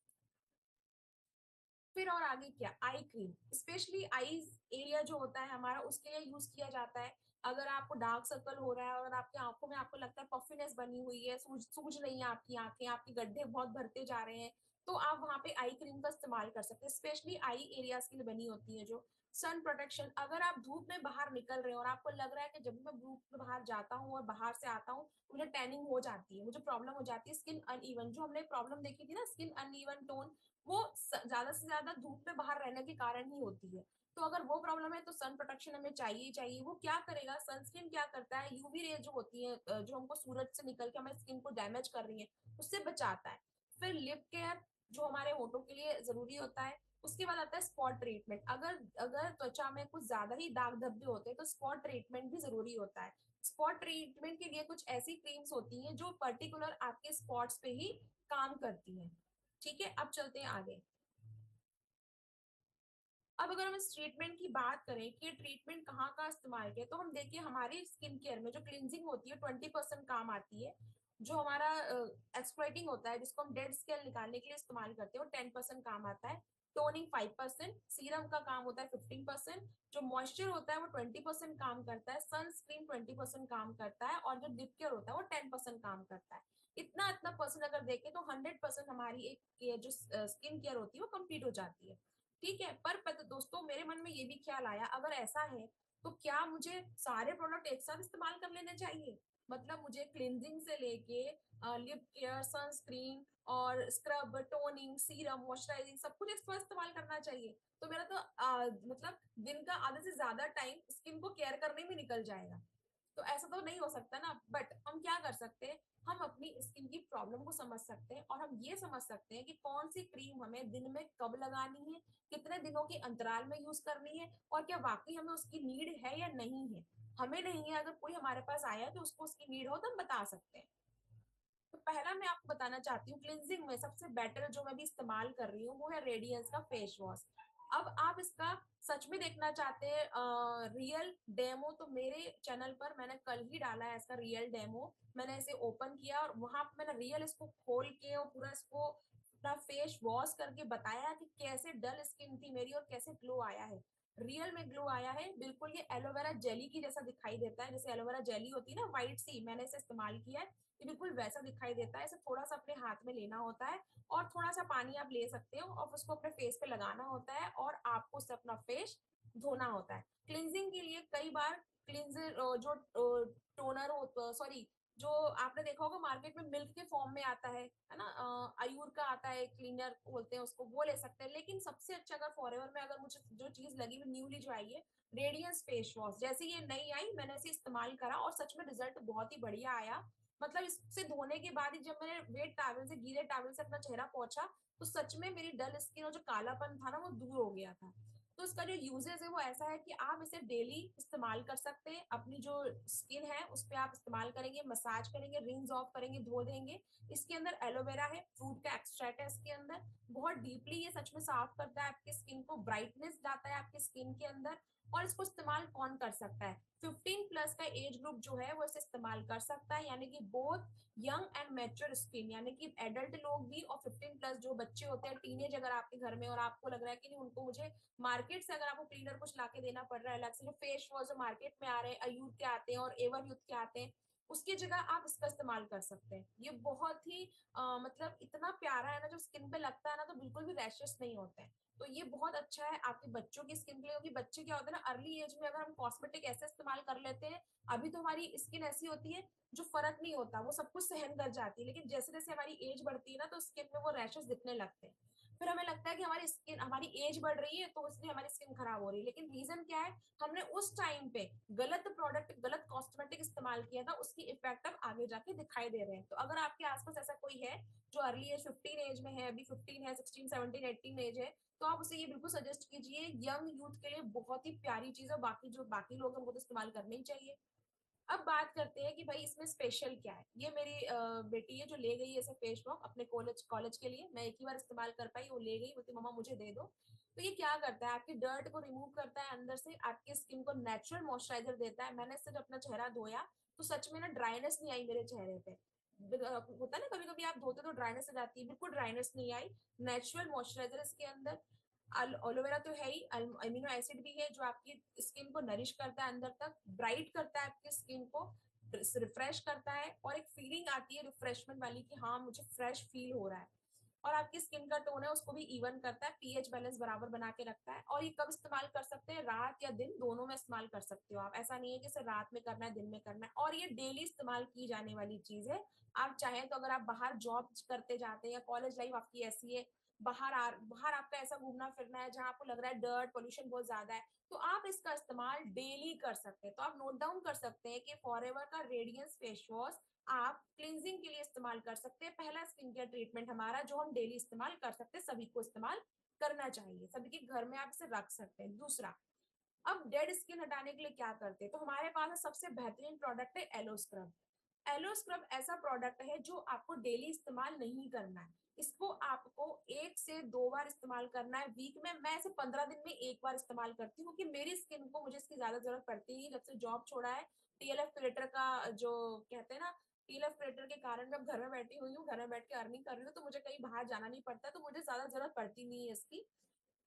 फिर और आगे क्या, eye cream, specially eyes area जो होता है हमारा उसके लिए यूज किया जाता है। अगर आपको डार्क सर्कल हो रहा है और आपकी आंखों में आपको लगता है पफिनेस बनी हुई है, सूज सूज रही है आपकी आंखें, आपके गड्ढे बहुत भरते जा रहे हैं, तो आप वहां पे आई क्रीम का इस्तेमाल कर सकते हैं। स्पेशली आई एरियाज के लिए बनी होती है जो सन प्रोटेक्शन। अगर आप धूप में बाहर निकल रहे हैं और आपको लग रहा है कि जब भी मैं धूप में बाहर जाता हूँ और बाहर से आता हूँ मुझे टैनिंग हो जाती है, मुझे प्रॉब्लम हो जाती है, स्किन अनइवन, जो हमने प्रॉब्लम देखी थी ना, स्किन अनइवन टोन, वो ज्यादा से ज्यादा धूप में बाहर रहने के कारण ही होती है। तो अगर वो प्रॉब्लम है तो सन प्रोटेक्शन हमें चाहिए ही चाहिए। वो क्या करेगा, सनस्क्रीन क्या करता है, यूवी रे जो होती है जो हमको सूरज से निकल के हमारे स्किन को डैमेज कर रही है उससे बचाता है। फिर लिप केयर जो हमारे होठों के लिए जरूरी होता है। उसके बाद आता है स्पॉट ट्रीटमेंट। अगर अगर त्वचा में कुछ ज्यादा ही दाग धब्बे होते हैं तो स्पॉट ट्रीटमेंट भी जरूरी होता है। स्पॉट ट्रीटमेंट के लिए कुछ ऐसी क्रीम्स होती हैं जो पर्टिकुलर आपके स्पॉट्स पे ही काम करती हैं। ठीक है, अब चलते हैं आगे। अब अगर हम इस ट्रीटमेंट की बात करें कि ट्रीटमेंट कहाँ का इस्तेमाल किया, तो हम देखिए हमारी स्किन केयर में जो क्लिनजिंग होती है 20% काम आती है। जो हमारा एक्सप्लॉइटिंग होता है जिसको हम डेड स्किन निकालने के लिए इस्तेमाल करते हैं वो 10% काम आता है। टोनिंग 5%, सीरम का काम होता है 15%, जो मॉइस्चर होता है वो 20% काम करता है, सनस्क्रीन 20% काम करता है, और जो लिप केयर होता है वो 10% काम करता है। इतना इतना परसेंट अगर देखें तो 100% हमारी एक जो स्किन केयर होती है वो कंप्लीट हो जाती है। ठीक है, पर दोस्तों मेरे मन में ये भी ख्याल आया, अगर ऐसा है तो क्या मुझे सारे प्रोडक्ट एक साथ इस्तेमाल कर लेने चाहिए? मतलब मुझे क्लिनजिंग से लेके लिप केयर, सनस्क्रीन और स्क्रब, टोनिंग, सीरम, मॉइस्चराइजिंग सब कुछ एक साथ इस्तेमाल करना चाहिए? तो मेरा तो मतलब दिन का आधे से ज्यादा टाइम स्किन को केयर करने में निकल जाएगा। तो ऐसा तो नहीं हो सकता ना। बट हम क्या कर सकते हैं, हम अपनी स्किन की प्रॉब्लम को समझ सकते हैं और हम ये समझ सकते हैं कि कौन सी क्रीम हमें दिन में कब लगानी है, कितने दिनों के अंतराल में यूज करनी है, और क्या वाकई हमें उसकी नीड है या नहीं है। हमें नहीं है, अगर कोई हमारे पास आया तो उसको उसकी नीड हो तो हम बता सकते हैं। तो पहला मैं आपको बताना चाहती हूँ, क्लिनजिंग में सबसे बेटर जो मैं भी इस्तेमाल कर रही हूँ वो है रेडियंस का फेस वॉश। अब आप इसका सच में देखना चाहते हैं रियल डेमो, तो मेरे चैनल पर मैंने कल ही डाला है इसका रियल डेमो। मैंने इसे ओपन किया और वहां पर मैंने रियल इसको खोल के और पूरा इसको अपना फेस वॉश करके बताया कि कैसे डल स्किन थी मेरी और कैसे ग्लो आया है। रियल में ग्लो आया है, बिल्कुल ये एलोवेरा जेली की जैसा दिखाई देता है, जैसे एलोवेरा जेली होती है ना व्हाइट सी, मैंने इसे इस्तेमाल किया है। ये बिल्कुल वैसा दिखाई देता है। इसे थोड़ा सा अपने हाथ में लेना होता है और थोड़ा सा पानी आप ले सकते हो और उसको अपने फेस पे लगाना होता है और आपको उससे अपना फेस धोना होता है। क्लिनजिंग के लिए कई बार क्लिनजर जो टोनर हो, सॉरी, जो आपने देखा होगा मार्केट में मिल्क के फॉर्म में आता है ना, आयूर का आता है क्लीनर बोलते हैं उसको, वो ले सकते हैं। लेकिन सबसे अच्छा अगर फॉरएवर में अगर मुझे जो चीज लगी हुई न्यूली जो आई है, रेडियंस फेस वॉश, जैसे ये नई आई मैंने इसे इस्तेमाल करा और सच में रिजल्ट बहुत ही बढ़िया आया। मतलब इससे धोने के बाद ही जब मैंने वेट टॉवल से, गीले टॉवल से अपना चेहरा पोंछा, तो सच में मेरी डल स्किन और जो कालापन था ना वो दूर हो गया था। तो इसका जो यूजेस है वो ऐसा है कि आप इसे डेली इस्तेमाल कर सकते हैं। अपनी जो स्किन है उस पर आप इस्तेमाल करेंगे, मसाज करेंगे, रिंस ऑफ करेंगे, धो देंगे। इसके अंदर एलोवेरा है, फ्रूट का एक्सट्रैक्ट है इसके अंदर, बहुत डीपली ये सच में साफ करता है आपकी स्किन को, ब्राइटनेस लाता है आपकी स्किन के अंदर। और इसको इस्तेमाल कौन कर सकता है? 15 प्लस का एज ग्रुप जो है वो इसे इस्तेमाल कर सकता है, यानी कि both young and mature skin, यानी कि एडल्ट लोग भी और 15 प्लस जो बच्चे होते हैं, टीनेज अगर आपके घर में और आपको लग रहा है कि नहीं उनको, मुझे मार्केट से अगर आपको क्लीनर कुछ लाके देना पड़ रहा है अलग से, जो फेस वॉश जो मार्केट में आ रहे हैं अयूर के आते हैं और एवर यूथ के आते हैं, उसकी जगह आप इसका इस्तेमाल कर सकते हैं। ये बहुत ही मतलब इतना प्यारा है ना, जो स्किन पे लगता है ना तो बिल्कुल भी रैशेस नहीं होते हैं। तो ये बहुत अच्छा है आपके बच्चों की स्किन के लिए, क्योंकि बच्चे क्या होता है ना, अर्ली एज में अगर हम कॉस्मेटिक ऐसे इस्तेमाल कर लेते हैं, अभी तो हमारी स्किन ऐसी होती है जो फर्क नहीं होता, वो सब कुछ सहन कर जाती है, लेकिन जैसे जैसे हमारी एज बढ़ती है ना तो स्किन में वो रैशेस दिखने लगते हैं। फिर हमें लगता है कि हमारी स्किन, हमारी एज बढ़ रही है तो इसलिए हमारी स्किन खराब हो रही है, लेकिन रीजन क्या है? हमने उस टाइम पे गलत प्रोडक्ट, गलत कॉस्मेटिक इस्तेमाल किया था, उसकी इफेक्ट अब आगे जाके दिखाई दे रहे हैं। तो अगर आपके आसपास ऐसा कोई है जो अर्ली एज 15 एज में है, अभी 15 है, 16 17 18 एज है, तो आप उसे ये बिल्कुल सजेस्ट कीजिए। यंग यूथ के लिए बहुत ही प्यारी चीज है, बाकी जो बाकी लोग हैं वो तो इस्तेमाल करने ही चाहिए। अब बात करते हैं कि भाई इसमें स्पेशल क्या है। ये मेरी बेटी है जो ले गई है ऐसे फेस वॉश अपने कॉलेज कॉलेज के लिए, मैं एक ही बार इस्तेमाल कर पाई, वो ले गई, बोलती मम्मा मुझे दे दो। तो ये क्या करता है, आपकी डर्ट को रिमूव करता है अंदर से, आपकी स्किन को नेचुरल मॉइस्चराइजर देता है। मैंने इससे जब अपना चेहरा धोया तो सच में ना ड्राइनेस नहीं आई मेरे चेहरे पे। होता है ना कभी कभी आप धोते तो ड्राइनेस आ जाती है, बिल्कुल ड्राइनेस नहीं आई। नेचुरल मॉइस्चराइजर इसके अंदर, एलोवेरा तो है ही, अमीनो एसिड भी है जो आपकी स्किन को नरिश करता है, अंदर तक ब्राइट करता है आपकी स्किन को, रिफ्रेश करता है, और एक फीलिंग आती है रिफ्रेशमेंट वाली कि हाँ मुझे फ्रेश फील हो रहा है। और आपकी स्किन का टोन है उसको भी इवन करता है, पीएच बैलेंस बराबर बना के रखता है। और ये कब इस्तेमाल कर सकते हैं? रात या दिन दोनों में इस्तेमाल कर सकते हो आप, ऐसा नहीं है कि सिर्फ रात में करना है दिन में करना है। और ये डेली इस्तेमाल की जाने वाली चीज है। आप चाहें तो अगर आप बाहर जॉब करते जाते हैं या कॉलेज लाइफ आपकी ऐसी है, बाहर आपका ऐसा घूमना फिरना है जहां आपको लग रहा है डर्ट पोल्यूशन बहुत ज्यादा है, तो आप इसका इस्तेमाल डेली कर सकते हैं। तो आप नोट डाउन कर सकते हैं कि फॉरएवर का रेडियंस फेस वॉश आप क्लिनजिंग के लिए इस्तेमाल कर सकते हैं। पहला स्किन केयर ट्रीटमेंट हमारा जो हम डेली इस्तेमाल कर सकते हैं, सभी को इस्तेमाल करना चाहिए, सभी के घर में आप इसे रख सकते हैं। दूसरा, अब डेड स्किन हटाने के लिए क्या करते हैं, तो हमारे पास सबसे बेहतरीन प्रोडक्ट है एलो स्क्रब। एलो स्क्रब ऐसा प्रोडक्ट है जो आपको डेली इस्तेमाल नहीं करना है, इसको आपको 1 से 2 बार इस्तेमाल करना है वीक में। मैं इसे 15 दिन में एक बार इस्तेमाल करती हूँ क्योंकि मेरी स्किन को मुझे इसकी ज्यादा जरूरत पड़ती है। जब से जॉब छोड़ा है, टीएलएफ क्रिएटर का जो कहते हैं ना, टीएलएफ क्रिएटर के कारण मैं अब घर में बैठी हुई हूँ, घर में बैठ के अर्निंग कर रही हूँ, तो मुझे कहीं बाहर जाना नहीं पड़ता, तो मुझे ज्यादा जरूरत पड़ती नहीं है इसकी।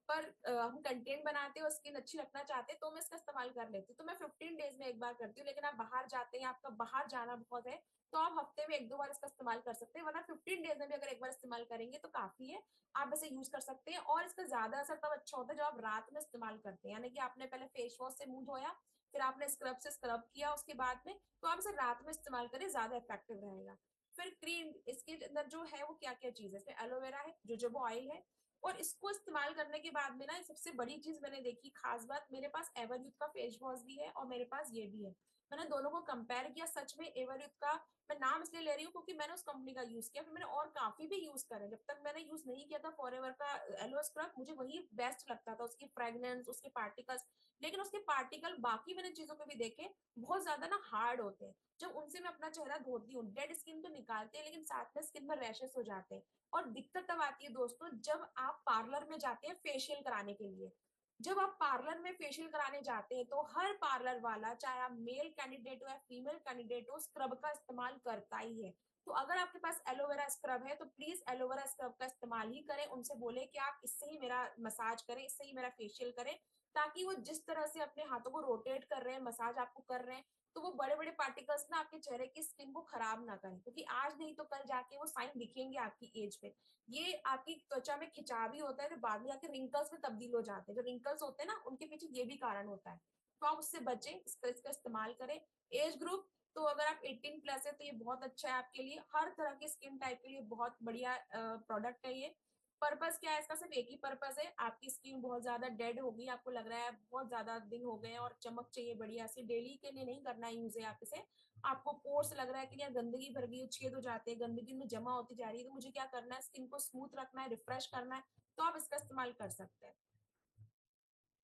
पर हम कंटेंट बनाते हैं और स्किन अच्छी रखना चाहते हैं तो मैं इसका इस्तेमाल कर लेती हूँ। तो मैं 15 डेज में एक बार करती हूँ, लेकिन आप बाहर जाते हैं, आपका बाहर जाना बहुत है, तो आप हफ्ते में 1-2 बार इसका इस्तेमाल कर सकते हैं, वरना 15 डेज में भी अगर एक बार इस्तेमाल करेंगे तो काफी है। आप इसे यूज कर सकते हैं और इसका ज्यादा असर तब अच्छा होता है जब आप रात में इस्तेमाल करते हैं, यानी कि आपने पहले फेस वॉश से मुंह धोया, फिर आपने स्क्रब से स्क्रब किया उसके बाद में, तो आप इसे रात में इस्तेमाल करें, ज्यादा इफेक्टिव रहेगा। फिर क्रीम, इसके अंदर जो है वो क्या क्या चीज है, इसमें एलोवेरा है, जोजोबा ऑयल है। और इसको इस्तेमाल करने के बाद में ना सबसे बड़ी चीज मैंने देखी, खास बात, मेरे पास एवर यूथ का फेस वॉश भी है और मेरे पास ये भी है। मैंने दोनों को कंपेयर किया, सच में एवरयूथ का मैं नाम इसलिए ले रही हूँ क्योंकि मैंने उस कंपनी का यूज किया, फिर मैंने और काफी भी यूज करे। जब तक मैंने यूज नहीं किया था फॉरएवर का एलो स्क्रब, मुझे वही बेस्ट लगता था, उसकी फ्रेग्रेंस, उसके पार्टिकल्स। लेकिन उसके पार्टिकल बाकी मैंने चीजों पे भी देखे, बहुत ज्यादा ना हार्ड होते हैं। जब उनसे मैं अपना चेहरा धोती हूँ, डेड स्किन तो निकालते हैं, लेकिन साथ में स्किन में रैशेस हो जाते हैं। और दिक्कत तब आती है दोस्तों, जब आप पार्लर में जाते हैं फेशियल कराने के लिए। जब आप पार्लर में फेशियल कराने जाते हैं तो हर पार्लर वाला, चाहे आप मेल कैंडिडेट हो या फीमेल कैंडिडेट हो, स्क्रब का इस्तेमाल करता ही है। तो अगर आपके पास एलोवेरा स्क्रब है तो प्लीज एलोवेरा स्क्रब का इस्तेमाल ही करें। उनसे बोले कि आप इससे ही मेरा मसाज करें, इससे ही मेरा फेशियल करें, ताकि वो जिस तरह से अपने हाथों को रोटेट कर रहे हैं, मसाज आपको कर रहे हैं, तो वो बड़े बड़े पार्टिकल्स ना आपके चेहरे की स्किन को खराब ना करें, क्योंकि आज नहीं तो कल जाके वो साइन दिखेंगे आपकी एज पे। ये आपकी त्वचा में खिंचाव ही होता है जो बाद में जाके रिंकल्स में तब्दील हो जाते हैं। जो रिंकल्स होते हैं ना, उनके पीछे ये भी कारण होता है। तो आप उससे बचें, इसका इस्तेमाल करें। एज ग्रुप, तो अगर आप 18 प्लस है तो ये बहुत अच्छा है आपके लिए, हर तरह की स्किन टाइप के लिए बहुत बढ़िया प्रोडक्ट है ये। पर्पस क्या है इसका? सिर्फ एक ही पर्पस है, आपकी स्किन बहुत ज्यादा डेड होगी, आपको लग रहा है बहुत ज्यादा दिन हो गए और चमक चाहिए बढ़िया से, डेली के लिए नहीं करना है यूज है आप इसे। आपको पोर्स लग रहा है कि यार गंदगी भर गई, छेद हो जाते हैं, गंदगी में जमा होती जा रही है, तो मुझे क्या करना है, स्किन को स्मूथ रखना है, रिफ्रेश करना है, तो आप इसका इस्तेमाल कर सकते हैं।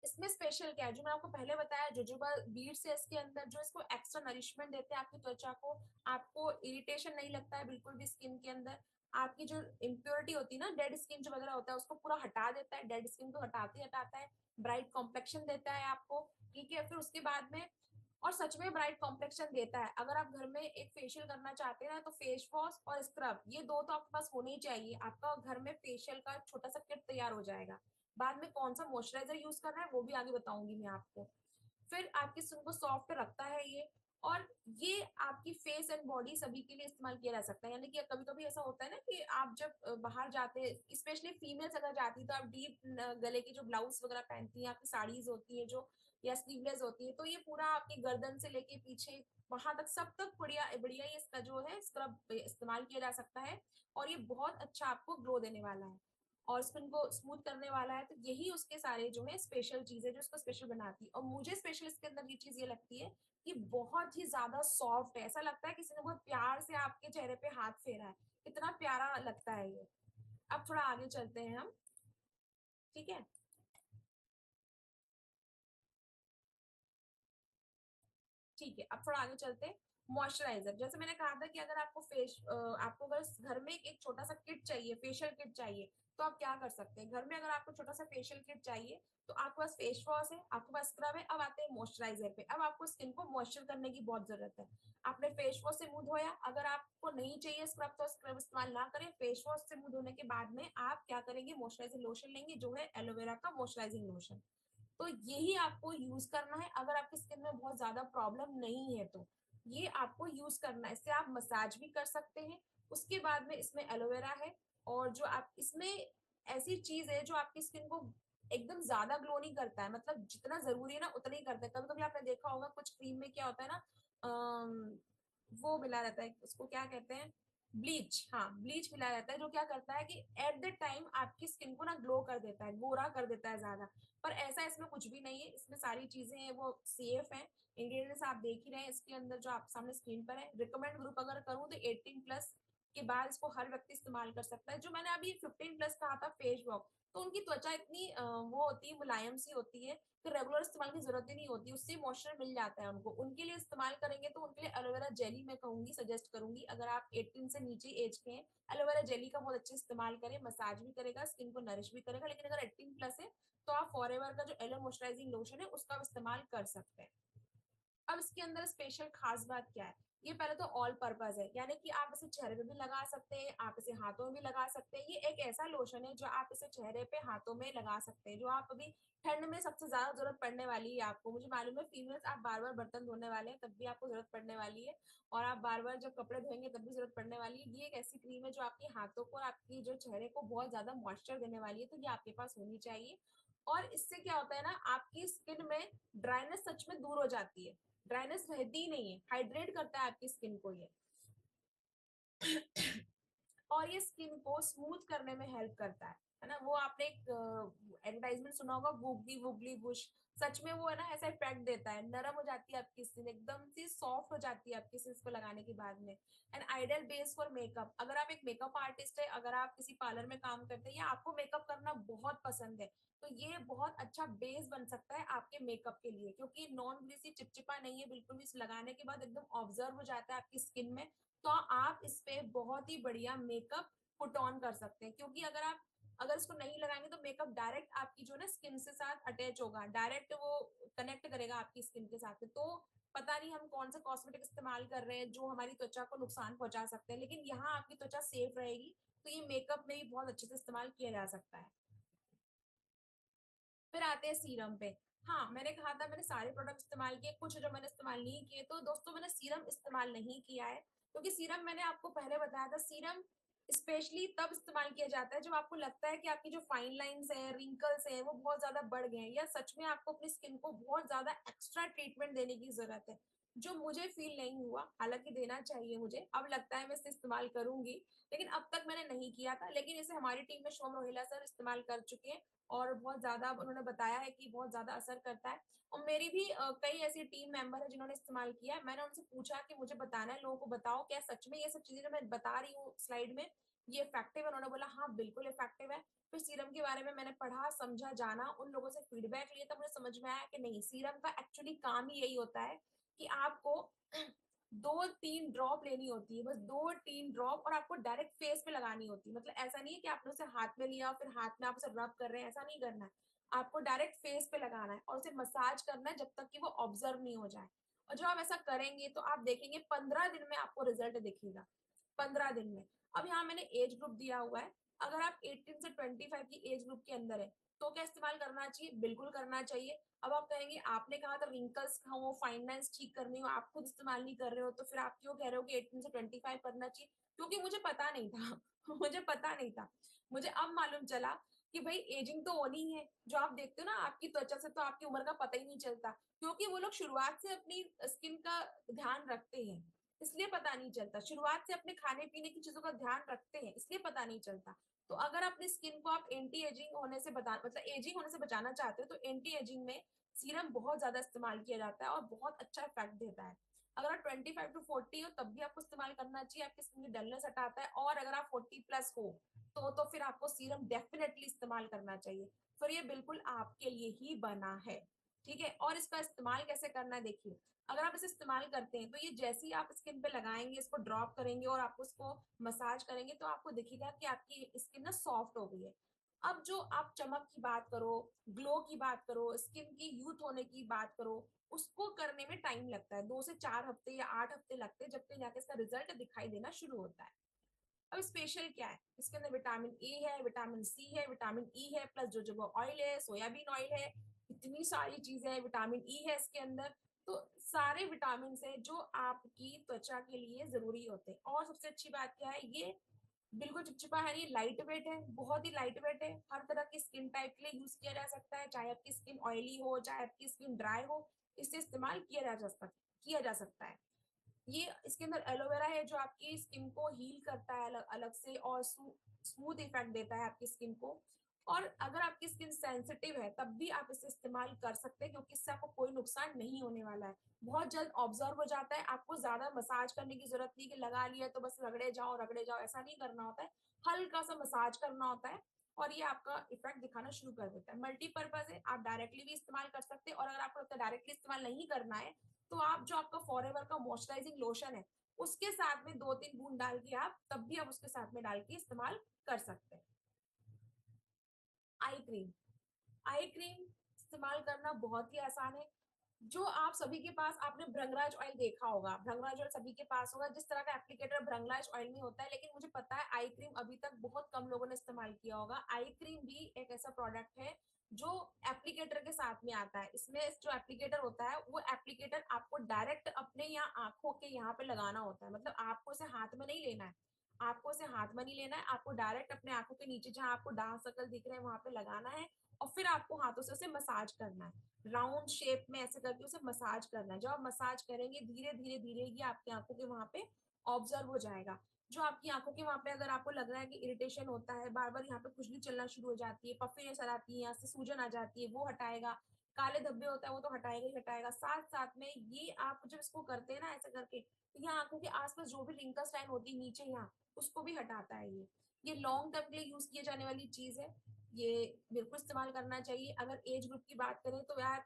इसमें स्पेशल क्या है, जो मैं आपको पहले बताया, जोजोबा बीड्स है इसके अंदर, जो इसको एक्स्ट्रा नरिशमेंट देते हैं आपकी त्वचा को। आपको इरिटेशन नहीं लगता है बिल्कुल भी स्किन के अंदर। आपकी जो इम्प्योरिटी होती है ना, डेड स्किन जो वगैरह होता है, उसको पूरा हटा देता है, डेड स्किन को हटाते हटाता है। ब्राइट कॉम्प्लेक्शन देता है आपको। ठीक है, फिर उसके बाद में, और सच में ब्राइट कॉम्प्लेक्शन देता है। अगर आप घर में एक फेशियल करना चाहते हैं ना, तो फेस वॉश और स्क्रब, ये दो तो आपके पास होने ही चाहिए। आपका घर में फेशियल का छोटा सा किट तैयार हो जाएगा। बाद में कौन सा मॉइस्चराइजर यूज करना है वो भी आगे बताऊंगी मैं आपको। फिर आपकी स्किन को सॉफ्ट रखता है ये। और ये आपकी फेस एंड बॉडी सभी के लिए इस्तेमाल किया जा सकता है। यानी कि कभी कभी ऐसा होता है ना कि आप जब बाहर जाते हैं, स्पेशली फीमेल्स अगर जाती है, तो आप डीप गले की जो ब्लाउज वगैरह पहनती हैं, आपकी साड़ीज होती है जो, या स्लीवलेस होती है, तो ये पूरा आपकी गर्दन से लेके पीछे वहां तक, सब तक बढ़िया बढ़िया ये इसका जो है स्क्रब इस्तेमाल किया जा सकता है। और ये बहुत अच्छा आपको ग्लो देने वाला है और स्किन को स्मूथ करने वाला है। तो यही उसके सारे जो है स्पेशल चीजें जो इसको स्पेशल बनाती है। और मुझे स्पेशल इसके अंदर ये चीज ये लगती है कि बहुत ही ज्यादा सॉफ्ट है, ऐसा लगता है किसी ने बहुत प्यार से आपके चेहरे पे हाथ फेरा है, इतना प्यारा लगता है ये। अब थोड़ा आगे चलते हैं हम। ठीक है, ठीक है, अब थोड़ा आगे चलते हैं। मॉइस्चराइजर, जैसे मैंने कहा था कि अगर आपको आपको अगर घर में एक छोटा सा किट चाहिए, फेशियल किट चाहिए, तो आप क्या कर सकते हैं घर में? अगर आपको छोटा सा फेशियल किट चाहिए, तो आपके पास फेस वॉश है, आपके पास स्क्रब है, अब आते हैं मॉइस्चराइजर पे। अब आपको स्किन को मॉइस्चर करने की बहुत जरूरत है। आपने फेस वॉश से मुंह धोया, अगर आपको नहीं चाहिए स्क्रब तो स्क्रब इस्तेमाल ना करें। फेस वॉश से मुंह धोने के बाद में आप क्या करेंगे, मॉइस्चराइजिंग लोशन लेंगे, जो है एलोवेरा का मॉइस्चराइजिंग लोशन। तो यही आपको यूज करना है अगर आपकी स्किन में बहुत ज्यादा प्रॉब्लम नहीं है तो। ये आपको यूज करना है, इससे आप मसाज भी कर सकते हैं। उसके बाद में इसमें एलोवेरा है, और जो आप इसमें ऐसी चीज है जो आपकी स्किन को एकदम ज्यादा ग्लो नहीं करता है, मतलब जितना जरूरी है ना उतना ही करता है। कभी कभी आपने देखा होगा कुछ क्रीम में क्या होता है ना, वो मिला रहता है, उसको क्या कहते हैं, ब्लीच। हाँ, ब्लीच मिला रहता है, जो क्या करता है कि एट द टाइम आपकी स्किन को ना ग्लो कर देता है, गोरा कर देता है ज्यादा। पर ऐसा इसमें कुछ भी नहीं है, इसमें सारी चीजें हैं वो सेफ है। इंग्रेडिएंट्स आप देख ही रहे हैं इसके अंदर जो आप सामने स्क्रीन पर है। रिकमेंड ग्रुप अगर करूँ तो 18 प्लस के बाद इसको हर व्यक्ति इस्तेमाल कर सकता है। जो मैंने अभी 15 प्लस कहा था फेस वॉश, तो उनकी त्वचा इतनी वो होती है, मुलायम सी होती है, तो रेगुलर इस्तेमाल की जरूरत ही नहीं होती, उससे मॉइस्चर मिल जाता है उनको। उनके लिए इस्तेमाल करेंगे तो उनके लिए एलोवेरा जेली मैं कहूंगी, सजेस्ट करूंगी। अगर आप 18 से नीचे एज के हैं, एलोवेरा जेली का बहुत अच्छे इस्तेमाल करें, मसाज भी करेगा, स्किन को नरिश भी करेगा। लेकिन अगर 18 प्लस है तो आप फॉरएवर का जो एलो मॉइस्चराइजिंग लोशन है उसका इस्तेमाल कर सकते हैं। अब इसके अंदर स्पेशल खास बात क्या है, ये पहले तो ऑल पर्पज है, यानी कि आप इसे चेहरे पे भी लगा सकते हैं, आप इसे हाथों में भी लगा सकते हैं। ये एक ऐसा लोशन है जो आप इसे चेहरे पे हाथों में लगा सकते हैं, जो आप अभी ठंड में सबसे ज्यादा जरूरत पड़ने वाली है आपको। मुझे मालूम है फीमेल्स आप बार बार बर्तन धोने वाले हैं तब भी आपको जरूरत पड़ने वाली है, और आप बार बार जब कपड़े धोएंगे तब भी जरूरत पड़ने वाली है। ये एक ऐसी क्रीम है जो आपके हाथों को और आपकी जो चेहरे को बहुत ज्यादा मॉइस्चर देने वाली है, तो ये आपके पास होनी चाहिए। और इससे क्या होता है ना, आपकी स्किन में ड्राइनेस सच में दूर हो जाती है, ड्राइनेस रहती ही नहीं है, हाइड्रेट करता है आपकी स्किन को ये। और ये स्किन को स्मूथ करने में हेल्प करता है ना। वो आपने एक एडवर्टाइजमेंट सुना होगा, गूगली वुगली बुश। सच में वो है ना, ऐसा इफेक्ट देता है, नरम हो जाती है आपकी स्किन, एकदम से सॉफ्ट हो जाती है आपकी स्किन को लगाने के बाद में। And ideal base for makeup, अगर आप एक मेकअप आर्टिस्ट है, अगर आप किसी पार्लर में काम करते हैं या आपको मेकअप करना बहुत पसंद है, तो ये बहुत अच्छा बेस बन सकता है आपके मेकअप के लिए, क्योंकि नॉन ग्रीसी, चिपचिपा नहीं है बिल्कुल भी, इस लगाने के बाद एकदम ऑब्जर्व हो जाता है आपकी स्किन में। तो आप इस पे बहुत ही बढ़िया मेकअप पुट ऑन कर सकते हैं, क्योंकि अगर इसको नहीं लगाएंगे तो मेकअप डायरेक्ट आपकी जो ना स्किन से साथ अटैच होगा, डायरेक्ट वो कनेक्ट करेगा आपकी स्किन के साथ में। तो पता नहीं हम कौन सा कॉस्मेटिक इस्तेमाल कर रहे हैं जो हमारी त्वचा को नुकसान पहुंचा सकते हैं, लेकिन यहाँ आपकी त्वचा सेफ रहेगी। तो ये मेकअप में भी बहुत अच्छे से इस्तेमाल किया जा सकता है। फिर आते हैं सीरम पे। हाँ, मैंने कहा था मैंने सारे प्रोडक्ट इस्तेमाल किए, कुछ जो मैंने इस्तेमाल नहीं किए, तो दोस्तों मैंने सीरम इस्तेमाल नहीं किया है, क्योंकि सीरम मैंने आपको पहले बताया था, सीरम स्पेशली तब इस्तेमाल किया जाता है जब आपको लगता है कि आपकी जो फाइन लाइंस है, रिंकल्स है, वो बहुत ज्यादा बढ़ गए हैं, या सच में आपको अपनी स्किन को बहुत ज्यादा एक्स्ट्रा ट्रीटमेंट देने की जरूरत है, जो मुझे फील नहीं हुआ, हालांकि देना चाहिए मुझे, अब लगता है मैं इसे इस्तेमाल करूंगी, लेकिन अब तक मैंने नहीं किया था। लेकिन इसे हमारी टीम में शोम रोहिला सर इस्तेमाल कर चुके हैं, और बहुत ज्यादा उन्होंने बताया है कि बहुत ज्यादा असर करता है। और मेरी भी कई ऐसी टीम मेंबर है जिन्होंने इस्तेमाल किया है। मैंने उनसे पूछा कि मुझे बताना है, लोगों को बताओ क्या सच में ये सब चीजें जो मैं बता रही हूँ स्लाइड में ये इफेक्टिव है। उन्होंने बोला हाँ बिल्कुल इफेक्टिव है। फिर सीरम के बारे में मैंने पढ़ा, समझा, जाना, उन लोगों से फीडबैक लिया, तब मुझे समझ में आया कि नहीं, सीरम का एक्चुअली काम ही यही होता है कि आपको 2-3 ड्रॉप लेनी होती है, बस 2-3 ड्रॉप, और आपको डायरेक्ट फेस पे लगानी होती है। मतलब ऐसा नहीं है कि आपने उसे हाथ में लिया और फिर हाथ में आप उसे रब कर रहे हैं, ऐसा नहीं करना है। आपको डायरेक्ट फेस पे लगाना है और उसे मसाज करना है जब तक कि वो ऑब्जर्व नहीं हो जाए। और जब आप ऐसा करेंगे तो आप देखेंगे 15 दिन में आपको रिजल्ट दिखेगा, 15 दिन में। अब यहाँ मैंने एज ग्रुप दिया हुआ है, अगर आप 18 से 25 की एज ग्रुप के अंदर है तो क्या इस्तेमाल करना चाहिए? बिल्कुल करना चाहिए। अब आप कहेंगे आपने कहा था रिंकल्स हो, फाइनलाइंस ठीक करनी हो, आप खुद इस्तेमाल नहीं कर रहे हो, तो फिर आप क्यों कह रहे हो कि 18 से 25 करना चाहिए? क्योंकि मुझे पता नहीं था मुझे पता नहीं था। मुझे अब मालूम चला कि भाई एजिंग तो होनी ही है। जो आप देखते हो ना आपकी त्वचा से तो आपकी उम्र का पता ही नहीं चलता, क्योंकि वो लोग शुरुआत से अपनी स्किन का ध्यान रखते हैं, इसलिए पता नहीं चलता। शुरुआत से अपने खाने पीने की चीजों का ध्यान रखते हैं, इसलिए पता नहीं चलता। तो अगर अपनी स्किन को आप एंटी एजिंग होने से बता मतलब एजिंग होने से बचाना चाहते हो, तो एंटी एजिंग में सीरम बहुत ज्यादा इस्तेमाल किया जाता है और बहुत अच्छा इफेक्ट देता है। अगर आप 25 to 40 हो तब भी आपको इस्तेमाल करना चाहिए, आपकी स्किन की डलनेस हटाता है। और अगर आप 40+ हो तो फिर आपको सीरम डेफिनेटली इस्तेमाल करना चाहिए, फिर ये बिल्कुल आपके लिए ही बना है। ठीक है, और इसका इस्तेमाल कैसे करना है देखिए। अगर आप इसे इस्तेमाल करते हैं तो ये जैसे ही आप स्किन पे लगाएंगे, इसको ड्रॉप करेंगे और आपको इसको मसाज करेंगे, तो आपको दिखेगा कि आपकी स्किन ना सॉफ्ट हो गई है। अब जो आप चमक की बात करो, ग्लो की बात करो, स्किन की यूथ होने की बात करो, उसको करने में टाइम लगता है, 2 से 4 हफ्ते या 8 हफ्ते लगते हैं, जब तक जाके इसका रिजल्ट दिखाई देना शुरू होता है। अब स्पेशल क्या है, इसके अंदर विटामिन ए है, विटामिन सी है, विटामिन ई है, प्लस जो जो ऑयल है, सोयाबीन ऑयल है, इतनी सारी चीजें हैं, विटामिन ई है इसके अंदर। तो सारे विटामिन है जो आपकी त्वचा के लिए जरूरी होते हैं। और सबसे अच्छी बात क्या है, ये बिल्कुल चिपचिपा है, ये लाइट वेट है, बहुत ही लाइट वेट है, हर तरह की स्किन टाइप के लिए यूज किया जा सकता है, चाहे आपकी स्किन ऑयली हो, चाहे आपकी स्किन ड्राई हो, इससे इस्तेमाल किया जा सकता है। ये इसके अंदर एलोवेरा है जो आपकी स्किन को हील करता है अलग अलग से, और स्मूथ इफेक्ट देता है आपकी स्किन को। और अगर आपकी स्किन सेंसिटिव है तब भी आप इसे इस्तेमाल कर सकते हैं, क्योंकि इससे आपको कोई नुकसान नहीं होने वाला है, बहुत जल्द ऑब्जर्व हो जाता है। आपको ज्यादा मसाज करने की जरूरत नहीं कि लगा लिया तो बस रगड़े जाओ, ऐसा नहीं करना होता है, हल्का सा मसाज करना होता है और ये आपका इफेक्ट दिखाना शुरू कर देता है। मल्टीपर्पज है, आप डायरेक्टली भी इस्तेमाल कर सकते हैं, और अगर आपको लगता है डायरेक्टली इस्तेमाल नहीं करना है, तो आप जो आपका फॉरएवर का मॉइस्चराइजिंग लोशन है उसके साथ में 2-3 बूंद डाल के आप तब भी आप उसके साथ में डाल के इस्तेमाल कर सकते हैं। आई क्रीम, आई क्रीम इस्तेमाल करना बहुत ही आसान है। जो आप सभी के पास, आपने भृंगराज ऑयल देखा होगा, भृंगराज ऑयल सभी के पास होगा, जिस तरह का एप्लीकेटर भृंगराज ऑयल में होता है, लेकिन मुझे पता है आई क्रीम अभी तक बहुत कम लोगों ने इस्तेमाल किया होगा। आई क्रीम भी एक ऐसा प्रोडक्ट है जो एप्लीकेटर के साथ में आता है। इसमें जो एप्लीकेटर होता है वो एप्लीकेटर आपको डायरेक्ट अपने यहाँ आंखों के यहाँ पे लगाना होता है, मतलब आपको इसे हाथ में नहीं लेना है, आपको इसे हाथ में नहीं लेना है, आपको डायरेक्ट अपने आंखों के नीचे जहां आपको डार्क सर्कल दिख रहे हैं वहां पे लगाना है, और फिर आपको हाथों से उसे मसाज करना है, राउंड शेप में ऐसे करके उसे मसाज करना है। जब आप मसाज करेंगे धीरे धीरे धीरे ये आपकी आंखों के वहां पे ऑब्जर्व हो जाएगा। जो आपकी आंखों के वहां पे अगर आपको लग रहा है कि इरिटेशन होता है, बार बार यहाँ पे खुजली चलना शुरू हो जाती है, पफिनेस आ जाती है, यहाँ से सूजन आ जाती है, वो हटाएगा। काले धब्बे होता है वो तो हटाएगा ही हटाएगा। साथ साथ में ये आप जब इसको करते हैं ना ऐसे करके, तो यहाँ आंखों के आसपास जो भी रिंकल्स लाइन होती है नीचे यहाँ, उसको भी हटाता है ये लॉन्ग टर्म के लिए यूज किए जाने वाली चीज है। ये बिल्कुल इस्तेमाल करना चाहिए। अगर एज ग्रुप की बात करें तो यार,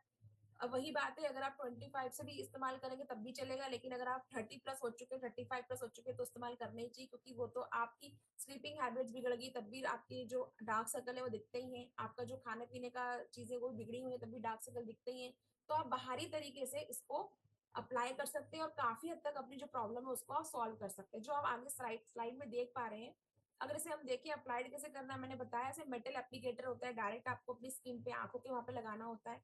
अब वही बात है, अगर आप 25 से भी इस्तेमाल करेंगे तब भी चलेगा, लेकिन अगर आप 30 प्लस हो चुके, 35 प्लस हो चुके, तो इस्तेमाल करना ही चाहिए, क्योंकि वो तो आपकी स्लीपिंग हैबिट्स बिगड़ गई तब भी आपके जो डार्क सर्कल है वो दिखते ही हैं। आपका जो खाने पीने का चीजें वो बिगड़ी हुई है तब भी डार्क सर्कल दिखते ही हैं। तो आप बाहरी तरीके से इसको अप्लाई कर सकते हैं और काफी हद तक अपनी जो प्रॉब्लम है उसको आप सॉल्व कर सकते हैं, जो आप आगे स्लाइड स्लाइड में देख पा रहे हैं। अगर इसे हम देखें अप्लाइड कैसे करना है, मैंने बताया ऐसे मेटल एप्लीकेटर होता है, डायरेक्ट आपको अपनी स्किन पे आंखों के वहां पे लगाना होता है।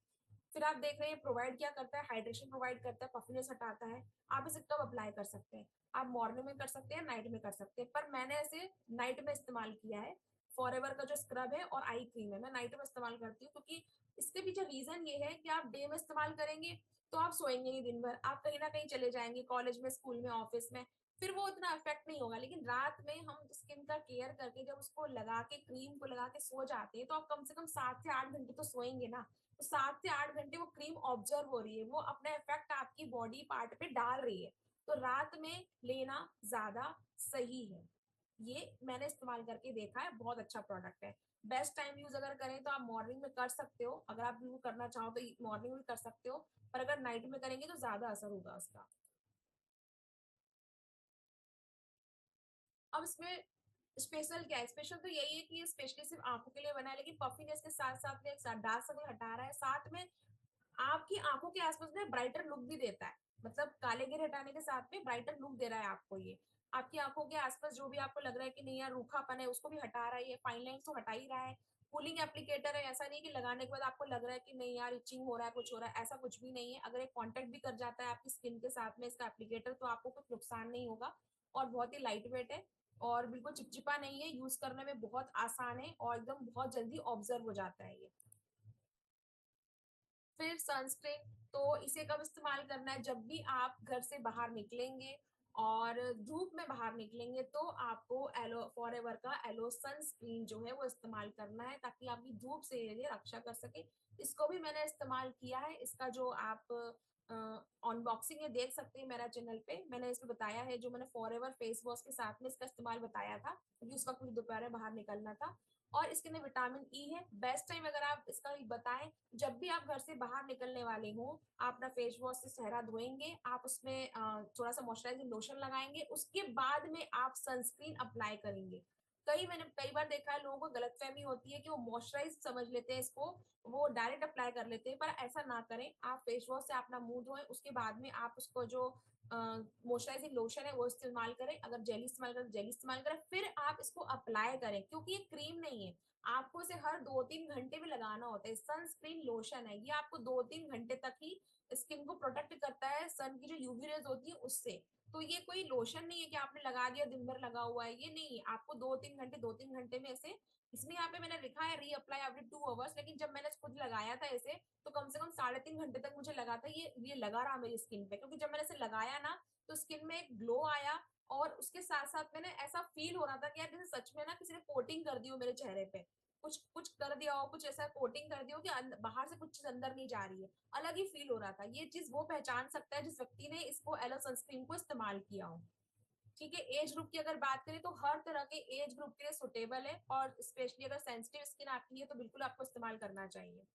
फिर आप देख रहे हैं प्रोवाइड क्या करता है, हाइड्रेशन प्रोवाइड करता है, पफिनेस हटाता है। आप इसे कब अप्लाई कर सकते हैं, आप मॉर्निंग में कर सकते हैं, नाइट में कर सकते हैं, पर मैंने ऐसे नाइट में इस्तेमाल किया है। फॉरएवर का जो स्क्रब है और आई क्रीम है मैं नाइट में इस्तेमाल करती हूँ, क्योंकि इसके पीछे रीजन ये है कि आप डे में इस्तेमाल करेंगे तो आप सोएंगे नहीं दिन भर, आप कहीं ना कहीं चले जाएंगे कॉलेज में, स्कूल में, ऑफिस में, फिर वो उतना इफेक्ट नहीं होगा। लेकिन रात में हम स्किन का केयर करके जब उसको लगा के, क्रीम को लगा के सो जाते हैं, तो आप कम से कम 7 से 8 घंटे तो सोएंगे ना। तो 7 से 8 घंटे वो क्रीम ऑब्जर्व हो रही है, वो अपना इफेक्ट आपकी बॉडी पार्ट पे डाल रही है। तो रात में लेना ज्यादा सही है। ये मैंने इस्तेमाल करके देखा है, बहुत अच्छा प्रोडक्ट है। बेस्ट टाइम यूज अगर करें तो आप मॉर्निंग में कर सकते हो, अगर आप व्यू करना चाहो तो मॉर्निंग में कर सकते हो, पर अगर नाइट में करेंगे तो ज्यादा असर होगा उसका। अब इसमें स्पेशल क्या है, स्पेशल तो यही है कि ये स्पेशली सिर्फ आंखों के लिए बना है, लेकिन पफिनेस के साथ साथ में एक डार्क सर्कल हटा रहा है, साथ में आपकी आंखों के आसपास में ब्राइटर लुक भी देता है। मतलब काले घेरे हटाने के साथ में ब्राइटर लुक दे रहा है आपको ये। आपकी आंखों के आसपास जो भी आपको लग रहा है कि नहीं यार रूखापन है, उसको भी हटा रहा है ये, फाइन लाइंस तो हटा ही रहा है। कूलिंग एप्लीकेटर है, ऐसा नहीं कि लगाने के बाद आपको लग रहा है कि नहीं यार इचिंग हो रहा है, कुछ हो रहा है, ऐसा कुछ भी नहीं है। अगर एक कांटेक्ट भी कर जाता है आपकी स्किन के साथ में इसका एप्लीकेटर, तो आपको कुछ नुकसान नहीं होगा। और बहुत ही लाइट वेट है, और बिल्कुल चिपचिपा नहीं है, यूज करने में बहुत आसान है, और एकदम बहुत जल्दी ऑब्जर्व हो जाता है ये। फिर सनस्क्रीन, तो इसे कब इस्तेमाल करना है, जब भी आप घर से बाहर निकलेंगे और धूप में बाहर निकलेंगे, तो आपको एलो फॉरएवर का एलो सनस्क्रीन जो है वो इस्तेमाल करना है, ताकि आपकी धूप से ये रक्षा कर सके। इसको भी मैंने इस्तेमाल किया है, इसका जो आप अनबॉक्सिंग है देख सकते हैं मेरा चैनल पे, मैंने इसमें बताया है, जो मैंने फॉरएवर फेस वॉश के साथ में इसका इस्तेमाल बताया था, क्योंकि उस वक्त मुझे दोपहर में बाहर निकलना था। और इसके अंदर विटामिन ई है। बेस्ट टाइम अगर आप इसका बताएं, जब भी आप घर से बाहर निकलने वाले हो, आप अपना फेस वॉश से चेहरा धोएंगे, आप उसमें थोड़ा सा मॉइस्चराइजिंग लोशन लगाएंगे, उसके बाद में आप सनस्क्रीन अप्लाई करेंगे। मैंने कई बार देखा है लोगों को गलतफहमी होती है कि वो मॉइस्चराइज समझ लेते हैं इसको, वो डायरेक्ट अप्लाई कर लेते हैं, पर ऐसा ना करें। आप फेस वॉश से अपना मुंह धोएं, उसके बाद में आप उसको जो मॉइस्चराइजिंग लोशन है वो इस्तेमाल करें, अगर जेली इस्तेमाल करें जेली इस्तेमाल करें, फिर आप इसको अप्लाई करें, क्योंकि ये क्रीम नहीं है। आपको इसे हर 2-3 घंटे में लगाना होता है, सनस्क्रीन लोशन है ये, आपको 2-3 घंटे तक ही स्किन को प्रोटेक्ट करता है सन की जो यूवी रेज होती है उससे। तो ये कोई लोशन नहीं है कि आपने लगा दिया दिन भर लगा हुआ है, ये नहीं है। आपको 2-3 घंटे, 2-3 घंटे में इसे, इसमें यहाँ पे मैंने लिखा है री अप्लाई एवरी 2 आवर्स, लेकिन जब मैंने खुद लगाया था इसे, तो कम से कम 3.5 घंटे तक मुझे लगा था, ये लगा रहा मेरी स्किन पे, क्योंकि जब मैंने इसे लगाया ना, तो स्किन में एक ग्लो आया। और उसके साथ साथ मैंने ऐसा फील हो रहा था कि यार जैसे सच में ना किसी ने कोटिंग कर दी हो मेरे चेहरे पे, कुछ कुछ कर दिया हो, कुछ ऐसा कोटिंग कर दिया हो कि बाहर से कुछ चीज अंदर नहीं जा रही है। अलग ही फील हो रहा था। ये चीज वो पहचान सकता है जिस व्यक्ति ने इसको एलो सनस्क्रीन को इस्तेमाल किया हो। ठीक है, एज ग्रुप की अगर बात करें तो हर तरह के एज ग्रुप के लिए सुटेबल है, और स्पेशली अगर सेंसिटिव स्किन आपकी है तो बिल्कुल आपको इस्तेमाल करना चाहिए।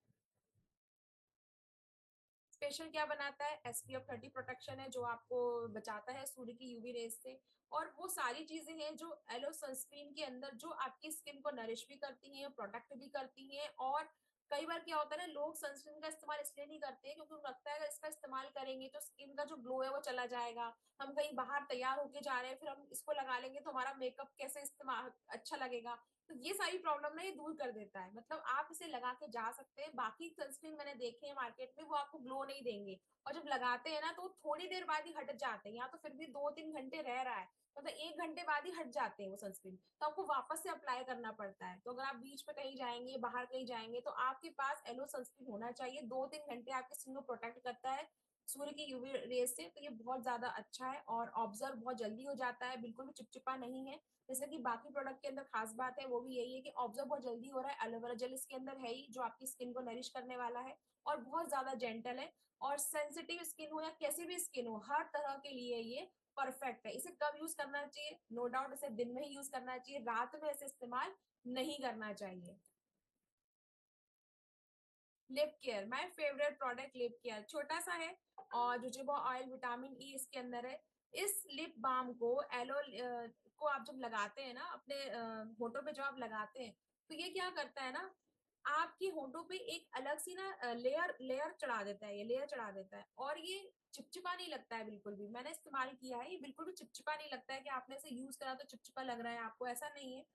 स्पेशल क्या बनाता है, SPF 30 प्रोटेक्शन है, जो आपको बचाता है सूर्य की यूवी रेज से। और वो सारी चीजें हैं जो एलो सनस्क्रीन के अंदर, जो आपकी स्किन को नरिश भी करती हैं, प्रोटेक्ट भी करती हैं। और कई बार क्या होता है ना, लोग सनस्क्रीन का इस्तेमाल इसलिए नहीं करते हैं क्योंकि उनको लगता है अगर इसका इस्तेमाल करेंगे तो स्किन का जो ग्लो है वो चला जाएगा, हम कहीं बाहर तैयार होके जा रहे हैं फिर हम इसको लगा लेंगे तो हमारा मेकअप कैसे इस्तेमाल अच्छा लगेगा। तो ये सारी प्रॉब्लम ना ये दूर कर देता है। मतलब आप इसे लगा के जा सकते हैं, बाकी सनस्क्रीन मैंने देखे हैं मार्केट में वो आपको ग्लो नहीं देंगे, और जब लगाते हैं ना तो थोड़ी देर बाद ही हट जाते हैं, या तो फिर भी 2-3 घंटे रह रहा है, मतलब 1 घंटे बाद ही हट जाते हैं वो सनस्क्रीन, तो आपको वापस से अप्लाई करना पड़ता है। तो अगर आप बीच पे कहीं जाएंगे, बाहर कहीं जाएंगे, तो आपके पास एलो सनस्क्रीन होना चाहिए, 2-3 घंटे आपकी स्किन को प्रोटेक्ट करता है सूर्य की यूवी रेस से, तो ये बहुत ज्यादा अच्छा है और ऑब्जर्व बहुत जल्दी हो जाता है, बिल्कुल भी चिपचिपा नहीं है। जैसे कि बाकी प्रोडक्ट के अंदर खास बात है वो भी यही है कि ऑब्जर्व बहुत जल्दी हो रहा है, एलोवेरा जेल इसके अंदर है ही जो आपकी स्किन को नरिश करने वाला है और बहुत ज्यादा जेंटल है। और सेंसिटिव स्किन हो या कैसी भी स्किन हो, हर तरह के लिए ये परफेक्ट है। इसे कब यूज करना चाहिए? नो डाउट इसे दिन में ही यूज करना चाहिए, रात में इसे इस्तेमाल नहीं करना चाहिए। Lip care, my favourite product lip care, छोटा सा है और जोजोबा ऑयल, विटामिन ई इसके अंदर है। इस लिप बाम को को आप जब लगाते हैं ना अपने होठों पे, जब आप लगाते हैं तो ये क्या करता है ना, आपकी होठों पे एक अलग सी ना लेयर लेयर चढ़ा देता है, ये लेयर चढ़ा देता है और ये चिपचिपा नहीं लगता है बिल्कुल भी। मैंने इस्तेमाल किया है, ये बिल्कुल भी चिपचिपा नहीं लगता है कि आपने इसे यूज करा तो चिपचिपा लग रहा है आपको, ऐसा नहीं है।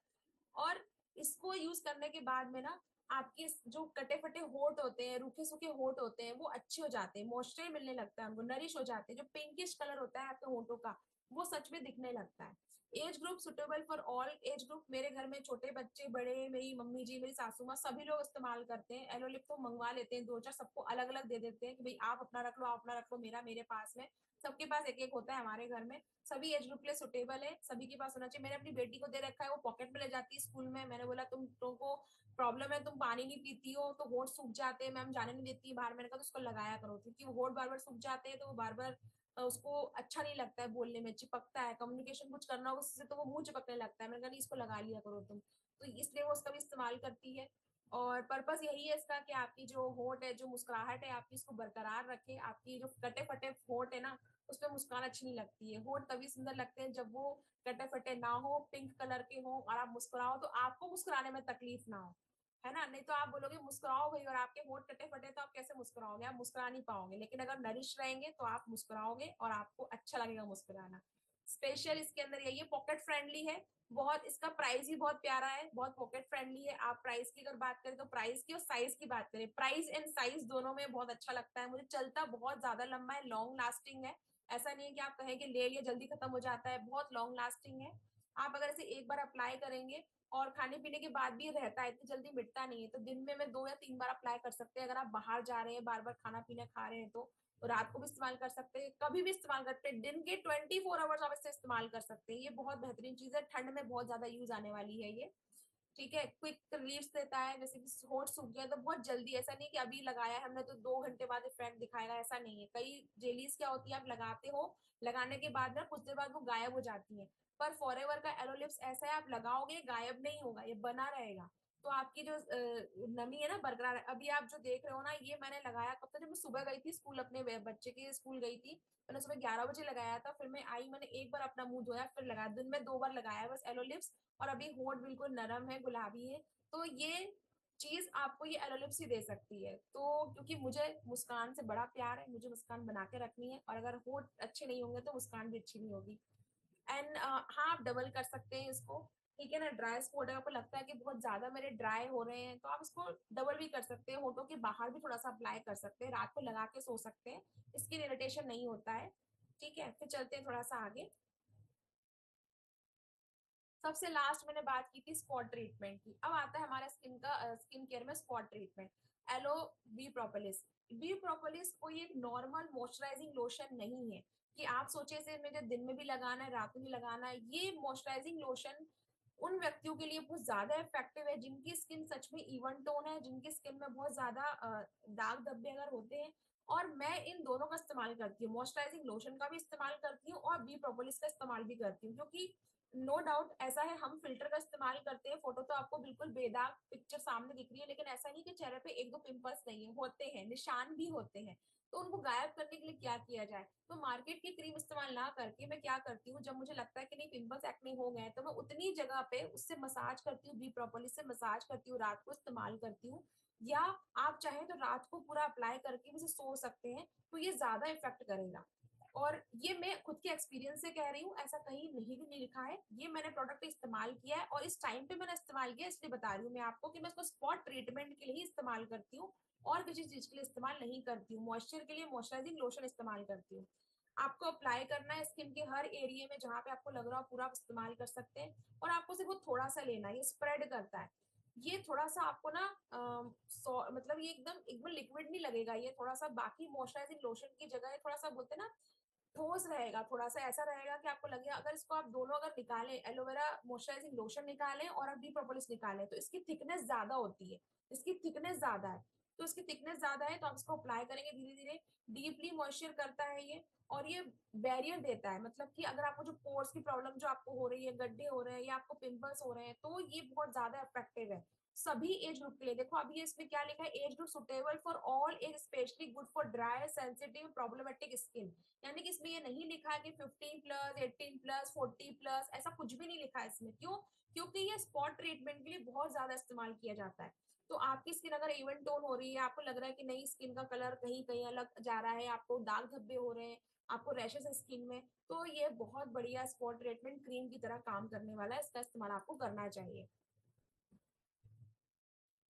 और इसको यूज करने के बाद में ना आपके जो कटे फटे होठ होते हैं, रूखे सूखे होठ होते हैं, वो अच्छे हो जाते हैं, मॉइस्चर मिलने लगता है हमको, नरिश हो जाते हैं। जो पिंकिश कलर होता है आपके होठों का, वो सच में दिखने लगता है। Age group suitable for all age group. मेरे घर में छोटे बच्चे, बड़े, मेरी मम्मी जी, मेरी सासू माँ, सभी लोग इस्तेमाल करते हैं। एलोलिप तो मंगवा लेते हैं दो चार, सबको अलग अलग दे देते हैं कि भाई आप अपना रख लो, आप अपना रख लो, मेरा मेरे पास में। सबके पास एक एक होता है हमारे घर में। सभी एज ग्रुप के लिए सुटेबल है, सभी के पास होना चाहिए। मैंने अपनी बेटी को दे रखा है, वो पॉकेट में ले जाती है स्कूल में। मैंने बोला तुम को प्रॉब्लम है, तुम पानी नहीं पीती हो तो होठ सूख जाते हैं, मैम जाने नहीं देती बाहर। मैंने कहा तो उसको लगाया करो, क्योंकि वो होठ बार बार सूख जाते हैं तो वो बार बार उसको अच्छा नहीं लगता है बोलने में, चिपकता है, कम्युनिकेशन कुछ करना हो उससे तो वो मुंह चिपकने लगता है। मैंने कहा नहीं, इसको लगा लिया करो तुम। तो इसलिए वो उसका भी इस्तेमाल करती है। और पर्पस यही है इसका कि आपकी जो होठ है, जो मुस्कुराहट है आपकी, इसको बरकरार रखे। आपकी जो कटे फटे होठ है ना, उसमें मुस्कान अच्छी नहीं लगती है। होठ तभी सुंदर लगते हैं जब वो कटे फटे ना हो, पिंक कलर के हो और आप मुस्कुराओ तो आपको मुस्कुराने में तकलीफ ना हो, है ना। नहीं तो आप बोलोगे मुस्कुराओ भाई और आपके होठ कटे फटे, तो आप कैसे मुस्कुराओगे? आप मुस्कुरा नहीं पाओगे। लेकिन अगर नरिश रहेंगे तो आप मुस्कुराओगे और आपको अच्छा लगेगा मुस्कुराना। स्पेशल इसके अंदर यही है, पॉकेट फ्रेंडली है बहुत। इसका प्राइस ही बहुत प्यारा है, बहुत पॉकेट फ्रेंडली है। आप प्राइस की अगर बात करें तो प्राइस की और साइज की बात करें, प्राइस एंड साइज दोनों में बहुत अच्छा लगता है मुझे। चलता बहुत ज्यादा लंबा है, लॉन्ग लास्टिंग है। ऐसा नहीं है कि आप कहें कि ले लिया जल्दी खत्म हो जाता है, बहुत लॉन्ग लास्टिंग है। आप अगर इसे एक बार अप्लाई करेंगे और खाने पीने के बाद भी रहता है, इतनी जल्दी मिटता नहीं है, तो दिन में 2 या 3 बार अप्लाई कर सकते हैं। अगर आप बाहर जा रहे हैं, बार बार खाना पीना खा रहे हैं तो रात को भी इस्तेमाल कर सकते हैं, कभी भी इस्तेमाल करते हैं। दिन के 24 आवर्स आप इससे इस्तेमाल कर सकते हैं। ये बहुत बेहतरीन चीज है, ठंड में बहुत ज्यादा यूज आने वाली है ये। ठीक है, क्विक रिलीफ देता है। जैसे कि होठ सूख गया तो बहुत जल्दी, ऐसा नहीं कि अभी लगाया है हमने तो 2 घंटे बाद इफेक्ट दिखाएगा, ऐसा नहीं है। कई जेलीज क्या होती है, आप लगाते हो, लगाने के बाद ना कुछ देर बाद वो गायब हो जाती है। पर फॉरएवर का एलोलिप्स ऐसा है, आप लगाओगे गायब नहीं होगा, ये बना रहेगा। तो आपकी जो नमी है ना बरकरार है। अभी आप जो देख रहे हो ना, ये मैंने लगाया कब तक, जब मैं सुबह गई थी स्कूल, अपने बच्चे के स्कूल गई थी। मैंने सुबह 11 बजे लगाया था, फिर मैं आई, मैंने एक बार अपना मुंह धोया, फिर लगाया। दिन में 2 बार लगाया है बस एलोलिप्स। और अभी होठ बिल्कुल नरम है, गुलाबी है। तो ये चीज आपको ये एलोलिप्स ही दे सकती है। तो क्योंकि मुझे मुस्कान से बड़ा प्यार है, मुझे मुस्कान बना के रखनी है, और अगर होठ अच्छे नहीं होंगे तो मुस्कान भी अच्छी नहीं होगी। एंड हाँ, आप डबल कर सकते हैं इसको। ठीक है ना, ड्राई स्पॉट है, आपको लगता है कि बहुत ज्यादा मेरे ड्राई हो रहे हैं, तो आप इसको डबल भी कर सकते हैं। होठों के बाहर भी थोड़ा सा अप्लाई कर सकते हैं, रात को लगा के सो सकते हैं, स्किन इरिटेशन नहीं होता है। ठीक है, फिर चलते हैं थोड़ा सा आगे। सबसे लास्ट मैंने बात की थी स्पॉट ट्रीटमेंट की, अब आता है हमारा स्किन केयर में spot treatment. Aloe bee propolis. Bee propolis कोई एक नॉर्मल मॉइस्चराइजिंग लोशन नहीं है कि आप सोचे इसे मुझे दिन में भी लगाना है, रात में भी लगाना है। ये मॉइस्चराइजिंग लोशन उन व्यक्तियों के लिए बहुत ज्यादा इफेक्टिव है जिनकी स्किन सच में इवन टोन है, जिनकी स्किन में बहुत ज्यादा दाग धब्बे अगर होते हैं। और मैं इन दोनों का इस्तेमाल करती हूँ, मॉइस्चराइजिंग लोशन का भी इस्तेमाल करती हूँ और बी प्रोपोलिस का इस्तेमाल भी करती हूँ। क्योंकि नो डाउट ऐसा है, हम फिल्टर का इस्तेमाल करते हैं, फोटो तो आपको बिल्कुल बेदाग पिक्चर सामने दिख रही है, लेकिन ऐसा नहीं कि चेहरे पे एक दो पिंपल्स नहीं है, होते हैं, निशान भी होते हैं। तो उनको गायब करने के लिए क्या किया जाए? तो मार्केट की क्रीम इस्तेमाल ना करके मैं क्या करती हूँ, जब मुझे लगता है कि नहीं पिंपल्स एक्ने हो गए हैं, तो मैं उतनी जगह पे उससे मसाज करती हूँ, बी प्रोपोलिस से मसाज करती हूँ, रात को इस्तेमाल करती हूँ। या आप चाहें तो रात को पूरा अप्लाई करके भी सो सकते हैं, तो ये ज्यादा इफेक्ट करेगा। और ये मैं खुद के एक्सपीरियंस से कह रही हूँ, ऐसा कहीं नहीं भी नहीं लिखा है। ये मैंने प्रोडक्ट इस्तेमाल किया है और इस टाइम पे मैंने इस्तेमाल किया, इसलिए बता रही हूँ मैं आपको कि मैं इसको स्पॉट ट्रीटमेंट के लिए ही इस्तेमाल करती हूँ और किसी चीज के लिए इस्तेमाल नहीं करती हूँ। मॉइस्चर के लिए मॉइस्चराइजिंग लोशन इस्तेमाल करती हूँ। आपको अप्लाई करना है स्किन के हर एरिया में, जहां पे आपको लग रहा हो पूरा आप इस्तेमाल कर सकते हैं। और आपको सिर्फ वो थोड़ा सा लेना है, ये स्प्रेड करता है। ये थोड़ा सा आपको ना मतलब ये एकदम एकदम लिक्विड नहीं लगेगा, ये थोड़ा सा बाकी मॉइस्चराइजिंग लोशन की जगह ये थोड़ा सा बोलते हैं ना ठोस रहेगा, थोड़ा सा ऐसा रहेगा कि आपको लगेगा, अगर इसको आप दोनों अगर निकालें, एलोवेरा मॉइस्चराइजिंग लोशन निकालें और आप डी प्रोपोलिस निकालें, तो इसकी थिकनेस ज्यादा होती है, इसकी थिकनेस ज्यादा है। तो इसकी थिकनेस ज्यादा है तो आप इसको अप्लाई करेंगे धीरे धीरे, डीपली मॉइस्चर करता है ये, और ये बैरियर देता है, मतलब कि अगर आपको जो पोर्स की प्रॉब्लम जो आपको हो रही है, गड्ढे हो रहे हैं या आपको पिंपल्स हो रहे हैं, तो ये बहुत ज्यादा इफेक्टिव है सभी एज ग्रुप के लिए। देखो अभी इसमें क्या लिखा है, age group suitable for all age, specially good for dry sensitive problematic skin. यानी कि इसमें ये नहीं लिखा है कि 15+, 18+, 40+, ऐसा कुछ भी नहीं लिखा है इसमें। क्यों? क्योंकि ये स्पॉट ट्रीटमेंट के लिए बहुत ज्यादा इस्तेमाल किया जाता है। तो आपकी स्किन अगर इवन टोन हो रही है, आपको लग रहा है कि नहीं स्किन का कलर कहीं कहीं अलग जा रहा है, आपको दाग धब्बे हो रहे हैं, आपको रैशेस है स्किन में, तो ये बहुत बढ़िया स्पॉट ट्रीटमेंट क्रीम की तरह काम करने वाला है, इसका इस्तेमाल आपको करना चाहिए।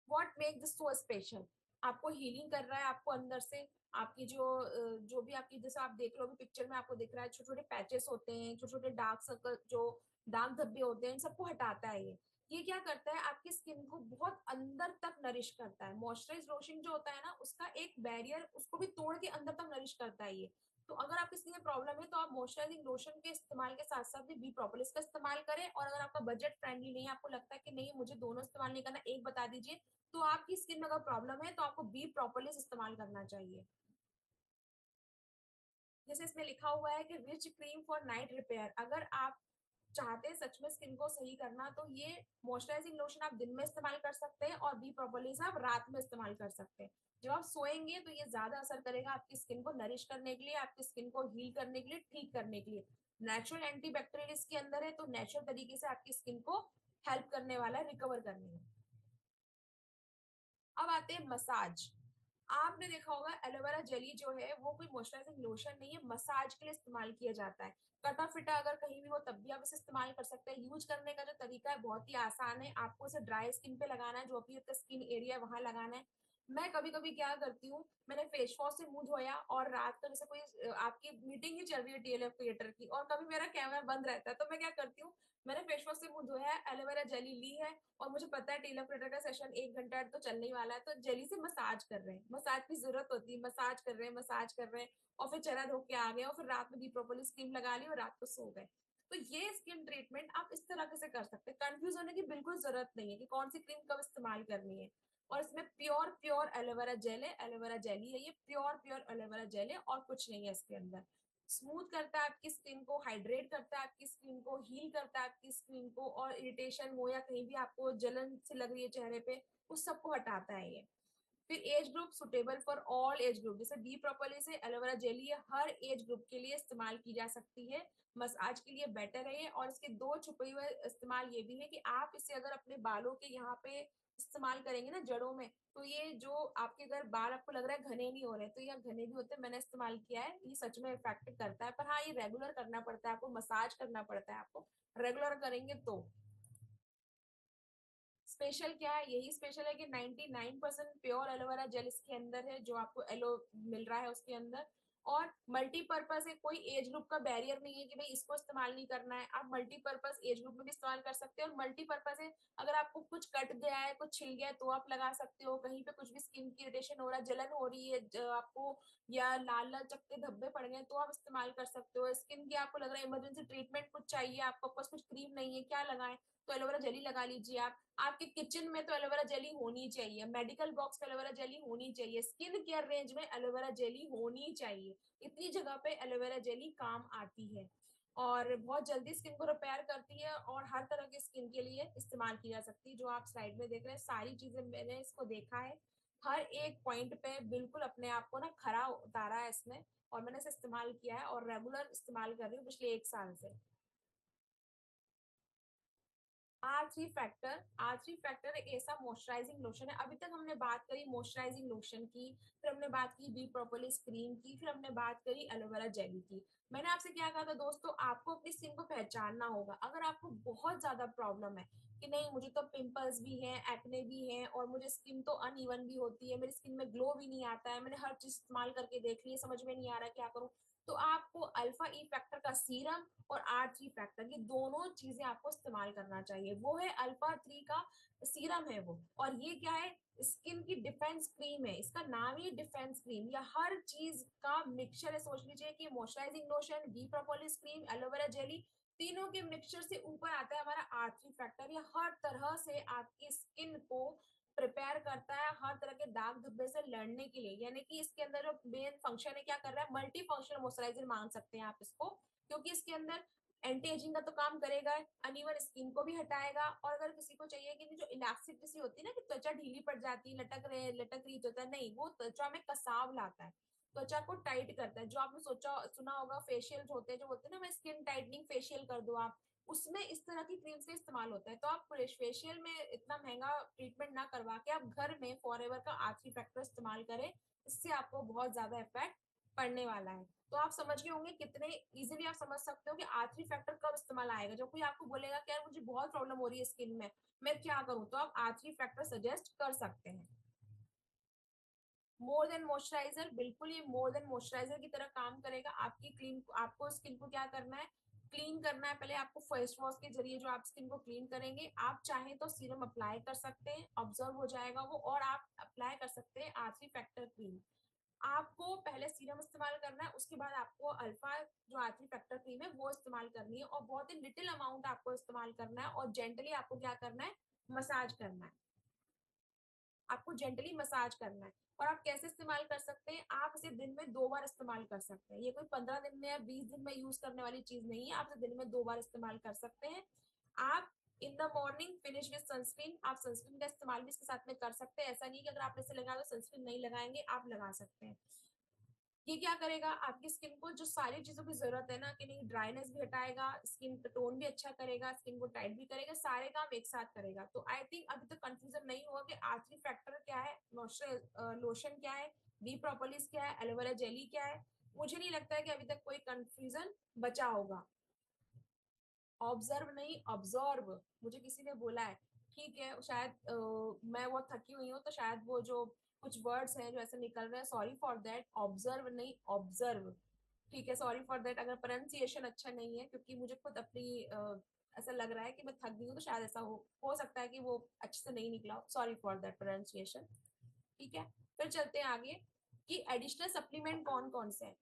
What make this so special, आपको हीलिंग कर रहा है, आपको अंदर से आपकी जो भी आपकी, जैसे आप देख लो अभी पिक्चर में आपको दिख रहा है, छोटे छोटे पैचेस होते हैं, छोटे छोटे डार्क सर्कल, जो दाग धब्बे होते हैं, इन सबको हटाता है ये क्या करता है, आपकी स्किन को बहुत अंदर तक नरिश करता है। मॉइस्चराइज लोशन जो होता है ना, उसका एक बैरियर, उसको भी तोड़ के अंदर तक नरिश करता है ये। तो अगर आपकी स्किन में प्रॉब्लम है तो आप मॉइस्चराइजिंग लोशन के इस्तेमाल के साथ साथ भी बी प्रोपोलिस का इस्तेमाल करें, और अगर आपका बजट फ्रेंडली नहीं है, आपको लगता है कि नहीं मुझे दोनों इस्तेमाल नहीं करना, एक बता दीजिए, तो आपकी स्किन में अगर प्रॉब्लम है तो आपको बी प्रोपोलिस इस्तेमाल करना चाहिए। जैसे इसमें लिखा हुआ है कि rich cream for night repair, अगर आप चाहते हैं सच में स्किन को सही करना, तो ये मॉइस्चराइजिंग लोशन आप दिन में इस्तेमाल कर सकते हैं और बी प्रोपोलिस आप रात में इस्तेमाल कर सकते हैं। जब आप सोएंगे तो ये ज्यादा असर करेगा आपकी स्किन को नरिश करने के लिए, आपकी स्किन को हील करने के लिए, ठीक करने के लिए। नेचुरल एंटीबैक्टीरियल इसके अंदर है, तो नेचुरल तरीके से आपकी स्किन को हेल्प करने वाला है रिकवर करने में। अब आते हैं मसाज। आपने देखा होगा एलोवेरा जेली जो है वो कोई मॉइस्चराइजिंग लोशन नहीं है, मसाज के लिए इस्तेमाल किया जाता है। कटा फिटा अगर कहीं भी हो तब भी आप इसे इस्तेमाल कर सकते हैं। यूज करने का जो तरीका है बहुत ही आसान है, आपको इसे ड्राई स्किन पे लगाना है, जो भी आपका स्किन एरिया है वहां लगाना है। मैं कभी कभी क्या करती हूँ, मैंने फेस वॉश से मुंह धोया और रात को जैसे कोई आपकी मीटिंग ही चल रही है टीएलएफ क्रिएटर की, और कभी मेरा कैमरा बंद रहता है, तो मैं क्या करती हूँ, मैंने फेस वॉश से मुंह धोया है, एलोवेरा जेली ली है, और मुझे पता है टीला प्रेटर का सेशन 1 घंटा तो चलने ही वाला है, तो जेली से मसाज कर रहे हैं, मसाज की जरूरत होती है, मसाज कर रहे हैं, मसाज कर रहे हैं, और फिर चेहरा धो के आ गए, और फिर रात में दी प्रोपोलिस क्रीम लगा ली और रात को सो गए। तो ये स्किन ट्रीटमेंट आप इस तरह से कर सकते हैं, कंफ्यूज होने की बिल्कुल जरूरत नहीं है कि कौन सी क्रीम कब इस्तेमाल करनी है। और इसमें प्योर प्योर एलोवेरा जेल है, एलोवेरा जेली है, ये प्योर प्योर एलोवेरा जेल है और कुछ नहीं है इसके अंदर। स्मूथ करता है आपकी स्किन को, हाइड्रेट करता है आपकी स्किन को, हील करता है आपकी स्किन को, और इरिटेशन हो या कहीं भी आपको जलन सी लग रही है चेहरे पे, उस सबको हटाता है ये। फिर as group suitable for all age group, जैसे बी प्रोपोलिस है, एलोवेरा जेली है, हर एज ग्रुप के लिए इस्तेमाल की जा सकती है। मसाज के लिए बेटर है ये, और इसके दो छुपे हुए इस्तेमाल ये भी है कि आप इसे अगर अपने बालों के यहाँ पे इस्तेमाल करेंगे ना जड़ों में, तो ये जो आपके अगर बाल आपको लग रहा है घने नहीं हो रहे, तो ये घने भी होते हैं, मैंने इस्तेमाल किया है, ये सच में इफेक्टिव करता है। पर हाँ, ये रेगुलर करना पड़ता है आपको, मसाज करना पड़ता है आपको, रेगुलर करेंगे तो। स्पेशल क्या है, यही स्पेशल है कि 99% प्योर एलोवेरा जेल इसके अंदर है, जो आपको एलो मिल रहा है उसके अंदर। और मल्टीपर्पज है, कोई एज ग्रुप का बैरियर नहीं है कि भाई इसको इस्तेमाल नहीं करना है, आप मल्टीपर्पज एज ग्रुप में भी इस्तेमाल कर सकते हैं। और मल्टीपर्पज है, अगर आपको कुछ कट गया है, कुछ छिल गया है, तो आप लगा सकते हो, कहीं पे कुछ भी स्किन की इरिटेशन हो रहा है, जलन हो रही है आपको, या लाल लाल चकते धब्बे पड़ गए, तो आप इस्तेमाल कर सकते हो। स्किन की आपको लग रहा है इमरजेंसी ट्रीटमेंट कुछ चाहिए, आपको पास कुछ क्रीम नहीं है, क्या लगाएं, तो एलोवेरा जेली लगा लीजिए आप। आपके किचन में तो एलोवेरा जेली होनी चाहिए, मेडिकल बॉक्स में एलोवेरा जेली होनी चाहिए, स्किन केयर रेंज में एलोवेरा जेली होनी चाहिए, इतनी जगह पे एलोवेरा जेली काम आती है। और बहुत जल्दी स्किन को रिपेयर करती है, और हर तरह की स्किन के लिए इस्तेमाल की जा सकती है। जो आप स्लाइड में देख रहे हैं सारी चीजें मैंने इसको देखा है, हर एक पॉइंट पे बिल्कुल अपने आप को ना खरा उतारा है इसमें, और मैंने इसे इस्तेमाल किया है और रेगुलर इस्तेमाल कर रही हूँ पिछले 1 साल से। आर3 फैक्टर एक ऐसा मॉइस्चराइजिंग लोशन है, अभी तक हमने बात करी मॉइस्चराइजिंग लोशन की, फिर हमने बात की बी प्रोपोलिस क्रीम की, फिर हमने बात करी एलोवेरा जेली की। मैंने आपसे क्या कहा था दोस्तों, आपको अपनी स्किन को पहचानना होगा। अगर आपको बहुत ज्यादा प्रॉब्लम है कि नहीं मुझे तो पिंपल्स भी हैं, एक्ने भी हैं, और मुझे स्किन तो अनइवन भी होती है, मेरी स्किन में ग्लो भी नहीं आता है, मैंने हर चीज इस्तेमाल करके देख ली है, समझ में नहीं आ रहा क्या करूं, तो आपको अल्फा ई फैक्टर का सीरम और R3 फैक्टर, ये दोनों चीजें आपको इस्तेमाल करना चाहिए। वो है अल्फा 3 का सीरम है वो, और ये क्या है, स्किन की डिफेंस क्रीम है, इसका नाम ही डिफेंस क्रीम। या हर चीज का मिक्सचर है, सोच लीजिए कि moisturising lotion, B propolis cream, aloe vera jelly, तीनों के मिक्सचर से ऊपर आता है हमारा R3 फैक्टर। ये हर तरह से आपकी स्किन को प्रिपेयर करता है हर तरह के दाग धब्बे से लड़ने के लिए। यानी कि इसके अंदर जो मेन फंक्शन है, क्या कर रहा है, मल्टी फंक्शनल मॉइस्चराइजर मान सकते हैं आप इसको, क्योंकि इसके अंदर एंटी एजिंग का तो काम करेगा, अनइवन स्किन को भी हटाएगा। और अगर किसी को चाहिए कि जो इलास्टिसिटी होती है ना, कि त्वचा ढीली पड़ जाती है, लटक रही होता है, नहीं, वो त्वचा में कसाव लाता है, त्वचा को टाइट करता है। जो आपने सोचा सुना होगा फेशियल होते हैं, जो होते हैं ना, मैं स्किन टाइटनिंग फेशियल कर दो आप, उसमें इस तरह की क्रीम्स का इस्तेमाल होता है। तो आप फेशियल में इतना महंगा ट्रीटमेंट ना करवा के आप घर में फॉरएवर का R3 फैक्टर इस्तेमाल करें, इससे आपको बहुत ज्यादा इफेक्ट पड़ने वाला है। तो आप समझ गए होंगे, कितने इजीली आप समझ सकते हो कि R3 फैक्टर कब इस्तेमाल आएगा। जब कोई आपको बोलेगा कि यार मुझे बहुत प्रॉब्लम हो रही है स्किन में, मैं क्या करूं, तो आप R3 फैक्टर सजेस्ट कर सकते हैं। मोर देन मॉइस्चराइजर, बिल्कुल ये मोर देन मॉइस्चराइजर की तरह काम करेगा। आपकी क्लीन, आपको स्किन को क्या करना है, क्लीन करना है। पहले आपको फेस वॉश के जरिए जो आप स्किन को क्लीन करेंगे, आप चाहें तो सीरम अप्लाई कर सकते हैं, ऑब्जर्व हो जाएगा वो, और आप अप्लाई कर सकते हैं R3 फैक्टर क्रीम। आपको पहले सीरम इस्तेमाल करना है, उसके बाद आपको अल्फा जो R3 फैक्टर क्रीम है वो इस्तेमाल करनी है, और बहुत ही लिटिल अमाउंट आपको इस्तेमाल करना है, और जेंटली आपको क्या करना है, मसाज करना है। आपको जेंटली मसाज करना है। और आप कैसे इस्तेमाल कर सकते हैं, आप इसे दिन में 2 बार इस्तेमाल कर सकते हैं। ये कोई 15 दिन में या 20 दिन में यूज करने वाली चीज नहीं है, आप इसे दिन में 2 बार इस्तेमाल कर सकते हैं। आप in the morning finish with sunscreen, आप सनस्क्रीन का इस्तेमाल भी इसके साथ में कर सकते हैं। ऐसा नहीं कि अगर आप इसे लगा तो सनस्क्रीन नहीं लगाएंगे, आप लगा सकते हैं। ये क्या करेगा, आपकी स्किन को जो सारी चीजों की जरूरत है ना, कि नहीं, ड्राइनेस भी हटाएगा, स्किन का टोन भी अच्छा करेगा, स्किन को टाइट भी करेगा, सारे काम एक साथ करेगा। तो आई थिंक अभी तक कंफ्यूजन नहीं हुआ कि R3 फैक्टर क्या है, मॉइस्चर लोशन क्या है, बी प्रोपोलिस क्या है, एलोवेरा जेली क्या है। मुझे नहीं लगता है कि अभी तक कोई कंफ्यूजन बचा होगा। ऑब्जर्व नहीं, ऑब्जॉर्व, मुझे किसी ने बोला है। ठीक है, शायद मैं बहुत थकी हुई हूँ, तो शायद वो जो कुछ वर्ड्स हैं जो ऐसे निकल रहे हैं, सॉरी फॉर दैट। ऑब्जर्व नहीं, ऑब्जर्व। ठीक है, सॉरी फॉर दैट अगर प्रोनाउंसिएशन अच्छा नहीं है, क्योंकि मुझे खुद अपनी ऐसा लग रहा है कि मैं थक गई हूँ, तो शायद ऐसा हो सकता है कि वो अच्छे से नहीं निकला, सॉरी फॉर दैट प्रोनाउंसिएशन। ठीक है, फिर चलते हैं आगे कि एडिशनल सप्लीमेंट कौन कौन से हैं।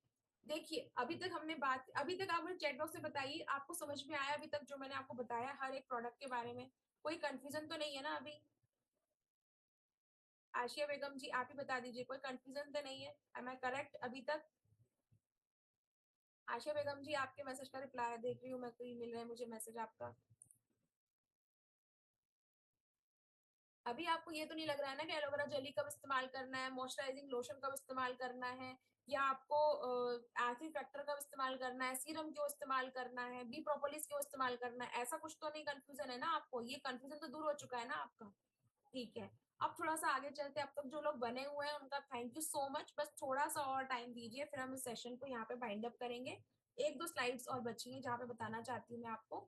देखिए, अभी तक आप मुझे चैट बॉक्स में बताइए, आपको समझ में आया अभी तक जो मैंने आपको बताया हर एक प्रोडक्ट के बारे में? कोई कंफ्यूजन तो नहीं है ना अभी? आशिया बेगम जी, आप ही बता दीजिए, कोई कंफ्यूजन तो नहीं है? एम आई करेक्ट अभी तक? आशिया बेगम जी, आपके मैसेज का रिप्लाई देख रही हूँ मैं, कोई मिल रहा है मुझे मैसेज आपका। अभी आपको ये तो नहीं लग रहा है ना कि एलोवेरा जेली कब इस्तेमाल करना है, मॉइस्चराइजिंग लोशन कब इस्तेमाल करना है, या आपको एसिड फैक्टर कब इस्तेमाल करना है, सीरम क्यों इस्तेमाल करना है, बी प्रोपोलिस क्यों इस्तेमाल करना है, ऐसा कुछ तो नहीं कंफ्यूजन है ना आपको? ये कंफ्यूजन तो दूर हो चुका है ना आपका? ठीक है, अब थोड़ा सा आगे चलते हैं। अब तक जो लोग बने हुए हैं उनका थैंक यू सो मच। बस थोड़ा सा और टाइम दीजिए, फिर हम इस सेशन को यहाँ पे बाइंड अप करेंगे। एक दो स्लाइड्स और बची हैं जहाँ पे बताना चाहती हूँ मैं आपको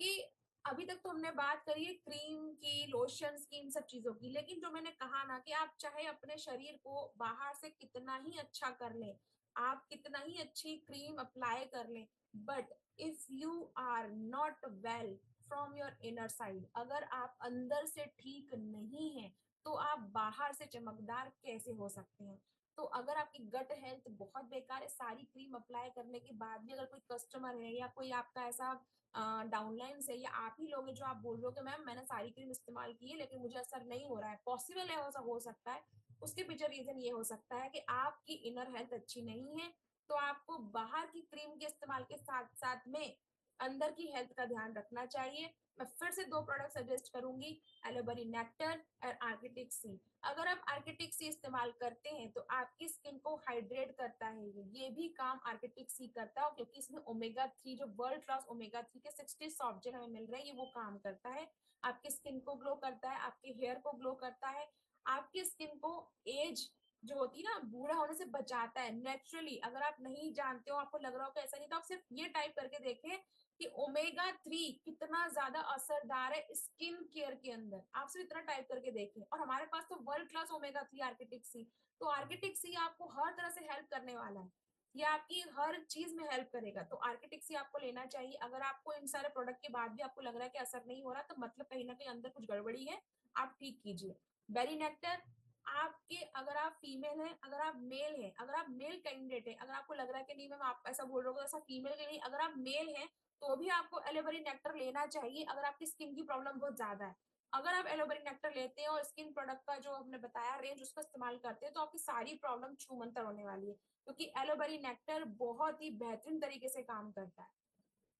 कि अभी तक तो हमने बात करी है क्रीम की, लोशंस की, इन सब चीजों की, लेकिन जो मैंने कहा ना कि आप चाहे अपने शरीर को बाहर से कितना ही अच्छा कर लें, आप कितना ही अच्छी क्रीम अप्लाई कर लें, but if you are not well from your inner side, अगर आप अंदर से ठीक नहीं है, तो आप बाहर से चमकदार कैसे हो सकते हैं? तो अगर आपकी गट हेल्थ बहुत बेकार है, सारी क्रीम अप्लाई करने के बाद भी अगर कोई कस्टमर है या कोई आपका ऐसा डाउनलाइन से, या आप ही लोग हैं जो आप बोल रहे हो कि मैम मैंने सारी क्रीम इस्तेमाल की है लेकिन मुझे असर नहीं हो रहा है, पॉसिबल है, हो सकता है, उसके पीछे रीजन ये हो सकता है कि आपकी इनर हेल्थ अच्छी नहीं है। तो आपको बाहर की क्रीम के इस्तेमाल के साथ साथ में अंदर की हेल्थ का ध्यान रखना चाहिए। मैं फिर से 2 प्रोडक्ट सजेस्ट करूंगी, एलोबेरी नेक्टर और आर्किटिक सी। अगर आप आर्किटिक सी इस्तेमाल करते हैं तो आपकी स्किन को हाइड्रेट करता है, ये भी काम आर्किटिक सी करता है, क्योंकि इसमें ओमेगा 3, जो वर्ल्ड क्लास ओमेगा 3 के 60 सॉफ्ट जेल हमें मिल रहे हैं, ये वो काम करता है। आपकी स्किन को ग्लो करता है, आपके हेयर को ग्लो करता है, आपकी स्किन को एज जो होती है ना, बूढ़ा होने से बचाता है नेचुरली। अगर आप नहीं जानते हो, आपको लग रहा हो कि ऐसा नहीं, तो आप सिर्फ ये टाइप करके देखें कि ओमेगा 3 कितना ज्यादा असरदार है स्किन केयर के अंदर। आप सिर्फ इतना टाइप करके देखें, और हमारे पास तो वर्ल्ड क्लास ओमेगा 3 आर्किटिक सी, तो आर्किटिक सी आपको हर तरह से हेल्प करने वाला है। ये आपकी हर चीज में हेल्प करेगा। तो आर्किटेक्ट आपको लेना चाहिए। अगर आपको इन सारे प्रोडक्ट के बाद भी आपको लग रहा है कि असर नहीं हो रहा, तो मतलब कहीं ना कहीं अंदर कुछ गड़बड़ी है, आप ठीक कीजिए। बेरी नेक्टर आपके, अगर आप फीमेल हैं, अगर आप मेल हैं, अगर आप मेल कैंडिडेट हैं, अगर आपको लग रहा है कि नहीं मैम आप ऐसा बोल रहे हो ऐसा फीमेल के नहीं, अगर आप मेल हैं तो भी आपको एलोवेरा नेक्टर लेना चाहिए अगर आपकी स्किन की प्रॉब्लम बहुत ज्यादा है। अगर आप एलोवेरा नेक्टर लेते हैं और स्किन प्रोडक्ट का जो हमने बताया रेंज उसका इस्तेमाल करते हैं, तो आपकी सारी प्रॉब्लम छूमंतर होने वाली है, क्योंकि एलोवेरा नेक्टर बहुत ही बेहतरीन तरीके से काम करता है।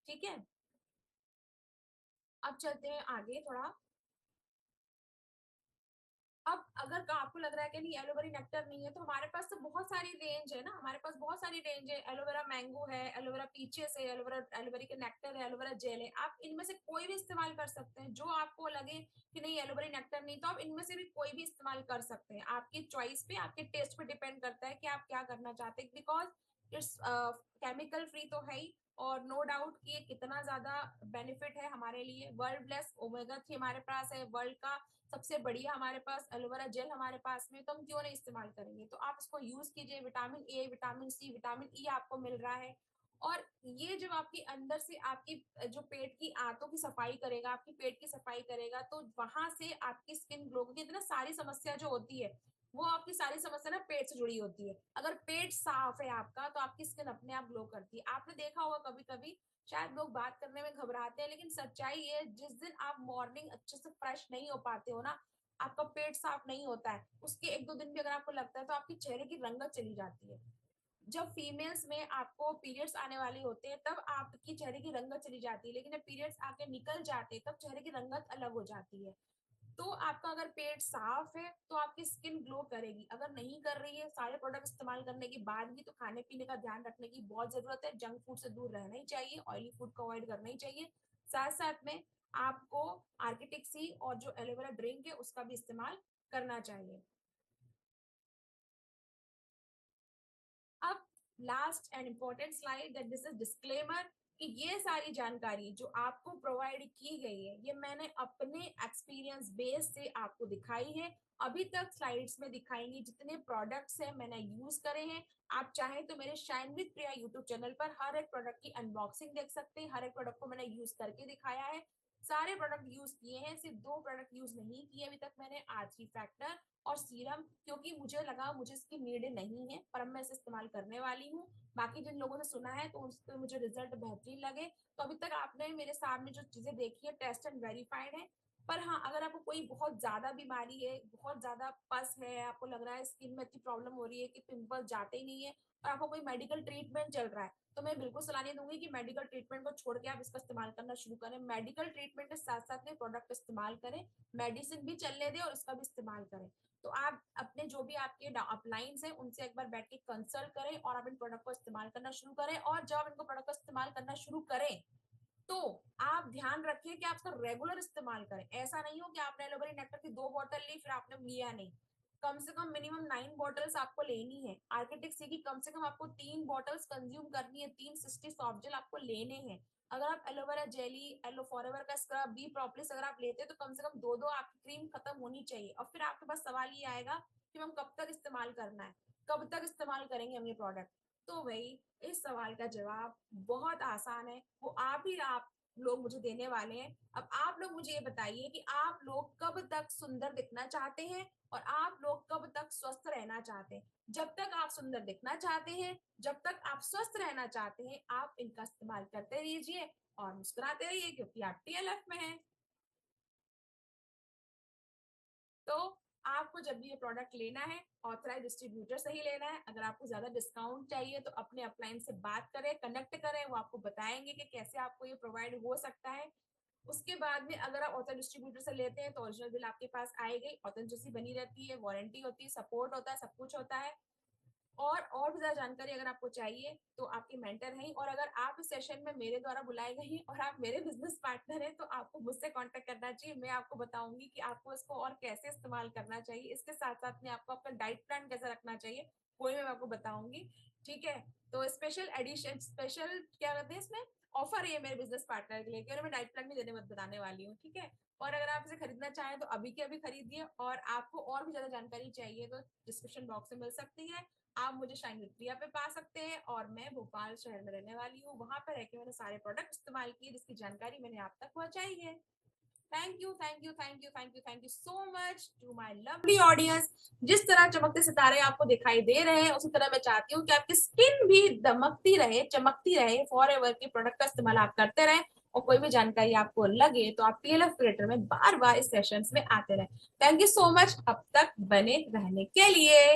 ठीक है, अब चलते हैं आगे थोड़ा। अब अगर आपको लग रहा है कि नहीं एलोवेरा नेक्टर नहीं है, तो हमारे पास तो बहुत सारी रेंज है ना, हमारे पास बहुत सारी रेंज है। एलोवेरा मैंगो है, एलोवेरा पीचेस है, एलोवेरा एलोवेरा के नेक्टर है, एलोवेरा जेल है। आप इनमें से कोई भी इस्तेमाल कर सकते हैं, जो आपको लगे कि नहीं एलोवेरा नेक्टर नहीं, तो आप इनमें से भी कोई भी इस्तेमाल कर सकते हैं। आपकी चॉइस पे, आपके टेस्ट पे डिपेंड करता है कि आप क्या करना चाहते हैं, बिकॉज इट्स केमिकल फ्री तो है ही, और नो डाउट कि ये कितना ज्यादा बेनिफिट है हमारे लिए। वर्ल्ड ब्लेस ओमेगा 3 हमारे पास है, वर्ल्ड का सबसे बढ़िया हमारे पास एलोवेरा जेल हमारे पास में, तो हम क्यों नहीं इस्तेमाल करेंगे। तो आप इसको यूज कीजिए। Vitamin A, vitamin C, vitamin E आपको मिल रहा है। और ये जब आपकी अंदर से आपकी जो पेट की आंतों की सफाई करेगा, आपकी पेट की सफाई करेगा, तो वहां से आपकी स्किन ग्लो, क्योंकि इतना सारी समस्या जो होती है वो आपकी सारी समस्या ना पेट से जुड़ी होती है। अगर पेट साफ है आपका, तो आपकी स्किन अपने आप ग्लो करती है। आपने देखा होगा कभी कभी, शायद लोग बात करने में घबराते हैं, लेकिन सच्चाई ये, जिस दिन आप मॉर्निंग अच्छे से फ्रेश नहीं हो पाते हो ना, आपका पेट साफ नहीं होता है, उसके एक दो दिन भी अगर आपको लगता है, तो आपके चेहरे की रंगत चली जाती है। जब फीमेल्स में आपको पीरियड्स आने वाले होते हैं, तब आपकी चेहरे की रंगत चली जाती है, लेकिन जब पीरियड्स आके निकल जाते हैं, तब चेहरे की रंगत अलग हो जाती है। तो आपका अगर पेट साफ है तो आपकी स्किन ग्लो करेगी। अगर नहीं कर रही है, सारे प्रोडक्ट इस्तेमाल करने के बाद भी, तो खाने पीने का ध्यान रखने की बहुत जरूरत है। जंक फूड से दूर रहना ही चाहिए, ऑयली फूड को अवॉइड करना ही चाहिए। साथ साथ में आपको आर्किटिक सी और जो एलोवेरा ड्रिंक है उसका भी इस्तेमाल करना चाहिए। अब last and important slide, that this is disclaimer, कि ये सारी जानकारी जो आपको प्रोवाइड की गई है, ये मैंने अपने एक्सपीरियंस बेस से आपको दिखाई है। अभी तक स्लाइड्स में दिखाएंगे जितने प्रोडक्ट्स हैं मैंने यूज करे हैं। आप चाहें तो मेरे shine with Priya YouTube channel पर हर एक प्रोडक्ट की अनबॉक्सिंग देख सकते हैं। हर एक प्रोडक्ट को मैंने यूज करके दिखाया है। सारे प्रोडक्ट यूज किए हैं, सिर्फ दो प्रोडक्ट यूज नहीं किए अभी तक मैंने, R3 फैक्टर और सीरम, क्योंकि मुझे लगा मुझे इसकी नीड नहीं है, पर अब मैं इसे इस्तेमाल करने वाली हूँ। बाकी जिन लोगों ने सुना है तो उस पर मुझे रिजल्ट बेहतरीन लगे। तो अभी तक आपने मेरे सामने जो चीजें देखी है टेस्ट एंड वेरीफाइड है। पर हाँ, अगर आपको कोई बहुत ज्यादा बीमारी है, बहुत ज्यादा पस है, आपको लग रहा है स्किन में इतनी प्रॉब्लम हो रही है कि पिंपल जाते ही नहीं है, और आपको कोई मेडिकल ट्रीटमेंट चल रहा है, तो मैं बिल्कुल सलाह नहीं दूंगी कि मेडिकल ट्रीटमेंट को छोड़ के आप इसका इस्तेमाल करना शुरू करें। मेडिकल ट्रीटमेंट के साथ साथ में प्रोडक्ट इस्तेमाल करें, मेडिसिन भी चलने दें और इसका भी इस्तेमाल करें। तो आप अपने जो भी आपके अपलाइंस हैं उनसे एक बार बैठ के कंसल्ट करें, और आप इन प्रोडक्ट को इस्तेमाल करना शुरू करें। और जब आप इनको प्रोडक्ट को इस्तेमाल करना शुरू करें, तो आप ध्यान रखिए कि आप इसका रेगुलर इस्तेमाल करें। ऐसा नहीं हो कि आपने एलोवेरा नेक्टर की 2 बोतल ली फिर आपने लिया नहीं। कम से कम मिनिमम 9 बॉटल्स आपको लेनी है। आर्किटेक्ट सी की कम से कम आपको 3 बॉटल्स कंज्यूम करनी है, 360 सॉफ्ट जेल आपको लेने हैं। अगर आप एलोवेरा जेली, एलो फॉरएवर का स्क्रब, बी प्रोपलिस अगर आप लेते हैं, तो कम से कम दो दो आपकी क्रीम खत्म होनी चाहिए। और फिर आपके पास सवाल ये आएगा कि हम कब तक इस्तेमाल करना है, कब तक इस्तेमाल करेंगे हम ये प्रोडक्ट। तो भाई, इस सवाल का जवाब बहुत आसान है, वो आप लोग मुझे देने वाले हैं। अब आप लोग मुझे ये बताइए कि आप लोग कब तक सुंदर दिखना चाहते हैं, और आप लोग कब तक स्वस्थ रहना चाहते हैं। जब तक आप सुंदर दिखना चाहते हैं, जब तक आप स्वस्थ रहना चाहते हैं, आप इनका इस्तेमाल करते रहिए और मुस्कुराते रहिए, क्योंकि आप TLF में हैं। तो आपको जब भी ये प्रोडक्ट लेना है, ऑथराइज डिस्ट्रीब्यूटर से ही लेना है। अगर आपको ज्यादा डिस्काउंट चाहिए, तो अपने अपलाइन से बात करें, कनेक्ट करें, वो आपको बताएंगे कि कैसे आपको ये प्रोवाइड हो सकता है। उसके बाद में अगर आप ऑथर डिस्ट्रीब्यूटर से लेते हैं, तो ओरिजिनल बिल आपके पास आएगी, ऑथेंटिसिटी बनी रहती है, वारंटी होती है, सपोर्ट होता है, सब कुछ होता है। और भी ज्यादा जानकारी अगर आपको चाहिए, तो आपके मेंटर हैं, और अगर आप इस सेशन में मेरे द्वारा बुलाए गए हैं और आप मेरे बिजनेस पार्टनर हैं, तो आपको मुझसे कांटेक्ट करना चाहिए। मैं आपको बताऊंगी कि आपको इसको और कैसे इस्तेमाल करना चाहिए। इसके साथ साथ में आपको आपका डाइट प्लान कैसे रखना चाहिए, वो मैं आपको बताऊंगी। ठीक है, तो स्पेशल एडिशन, स्पेशल क्या कहते हैं इसमें, ऑफर है मेरे बिजनेस पार्टनर के लिए, कि मैं डाइट प्लान भी देने बताने वाली हूँ। ठीक है, और अगर आप इसे खरीदना चाहें तो अभी के अभी खरीदिए, और आपको और भी ज्यादा जानकारी चाहिए तो डिस्क्रिप्शन बॉक्स में मिल सकती है। आप मुझे शाइन विद प्रिया पे पा सकते हैं, और मैं भोपाल शहर में रहने वाली हूँ। वहां पर रहकर मैंने सारे प्रोडक्ट इस्तेमाल किए जिसकी जानकारी मैंने आप तक पहुंचाई है। Thank you, thank you, thank you, thank you, thank you so much to my lovely audience. जिस तरह चमकते सितारे आपको दिखाई दे रहे हैं, उसी तरह मैं चाहती हूँ कि आपकी स्किन भी दमकती रहे, चमकती रहे। फॉरएवर के प्रोडक्ट का इस्तेमाल आप करते रहें, और कोई भी जानकारी आपको लगे तो आप पीएलएफ क्रिएटर में बार बार इस सेशंस में आते रहें। थैंक यू सो मच अब तक बने रहने के लिए।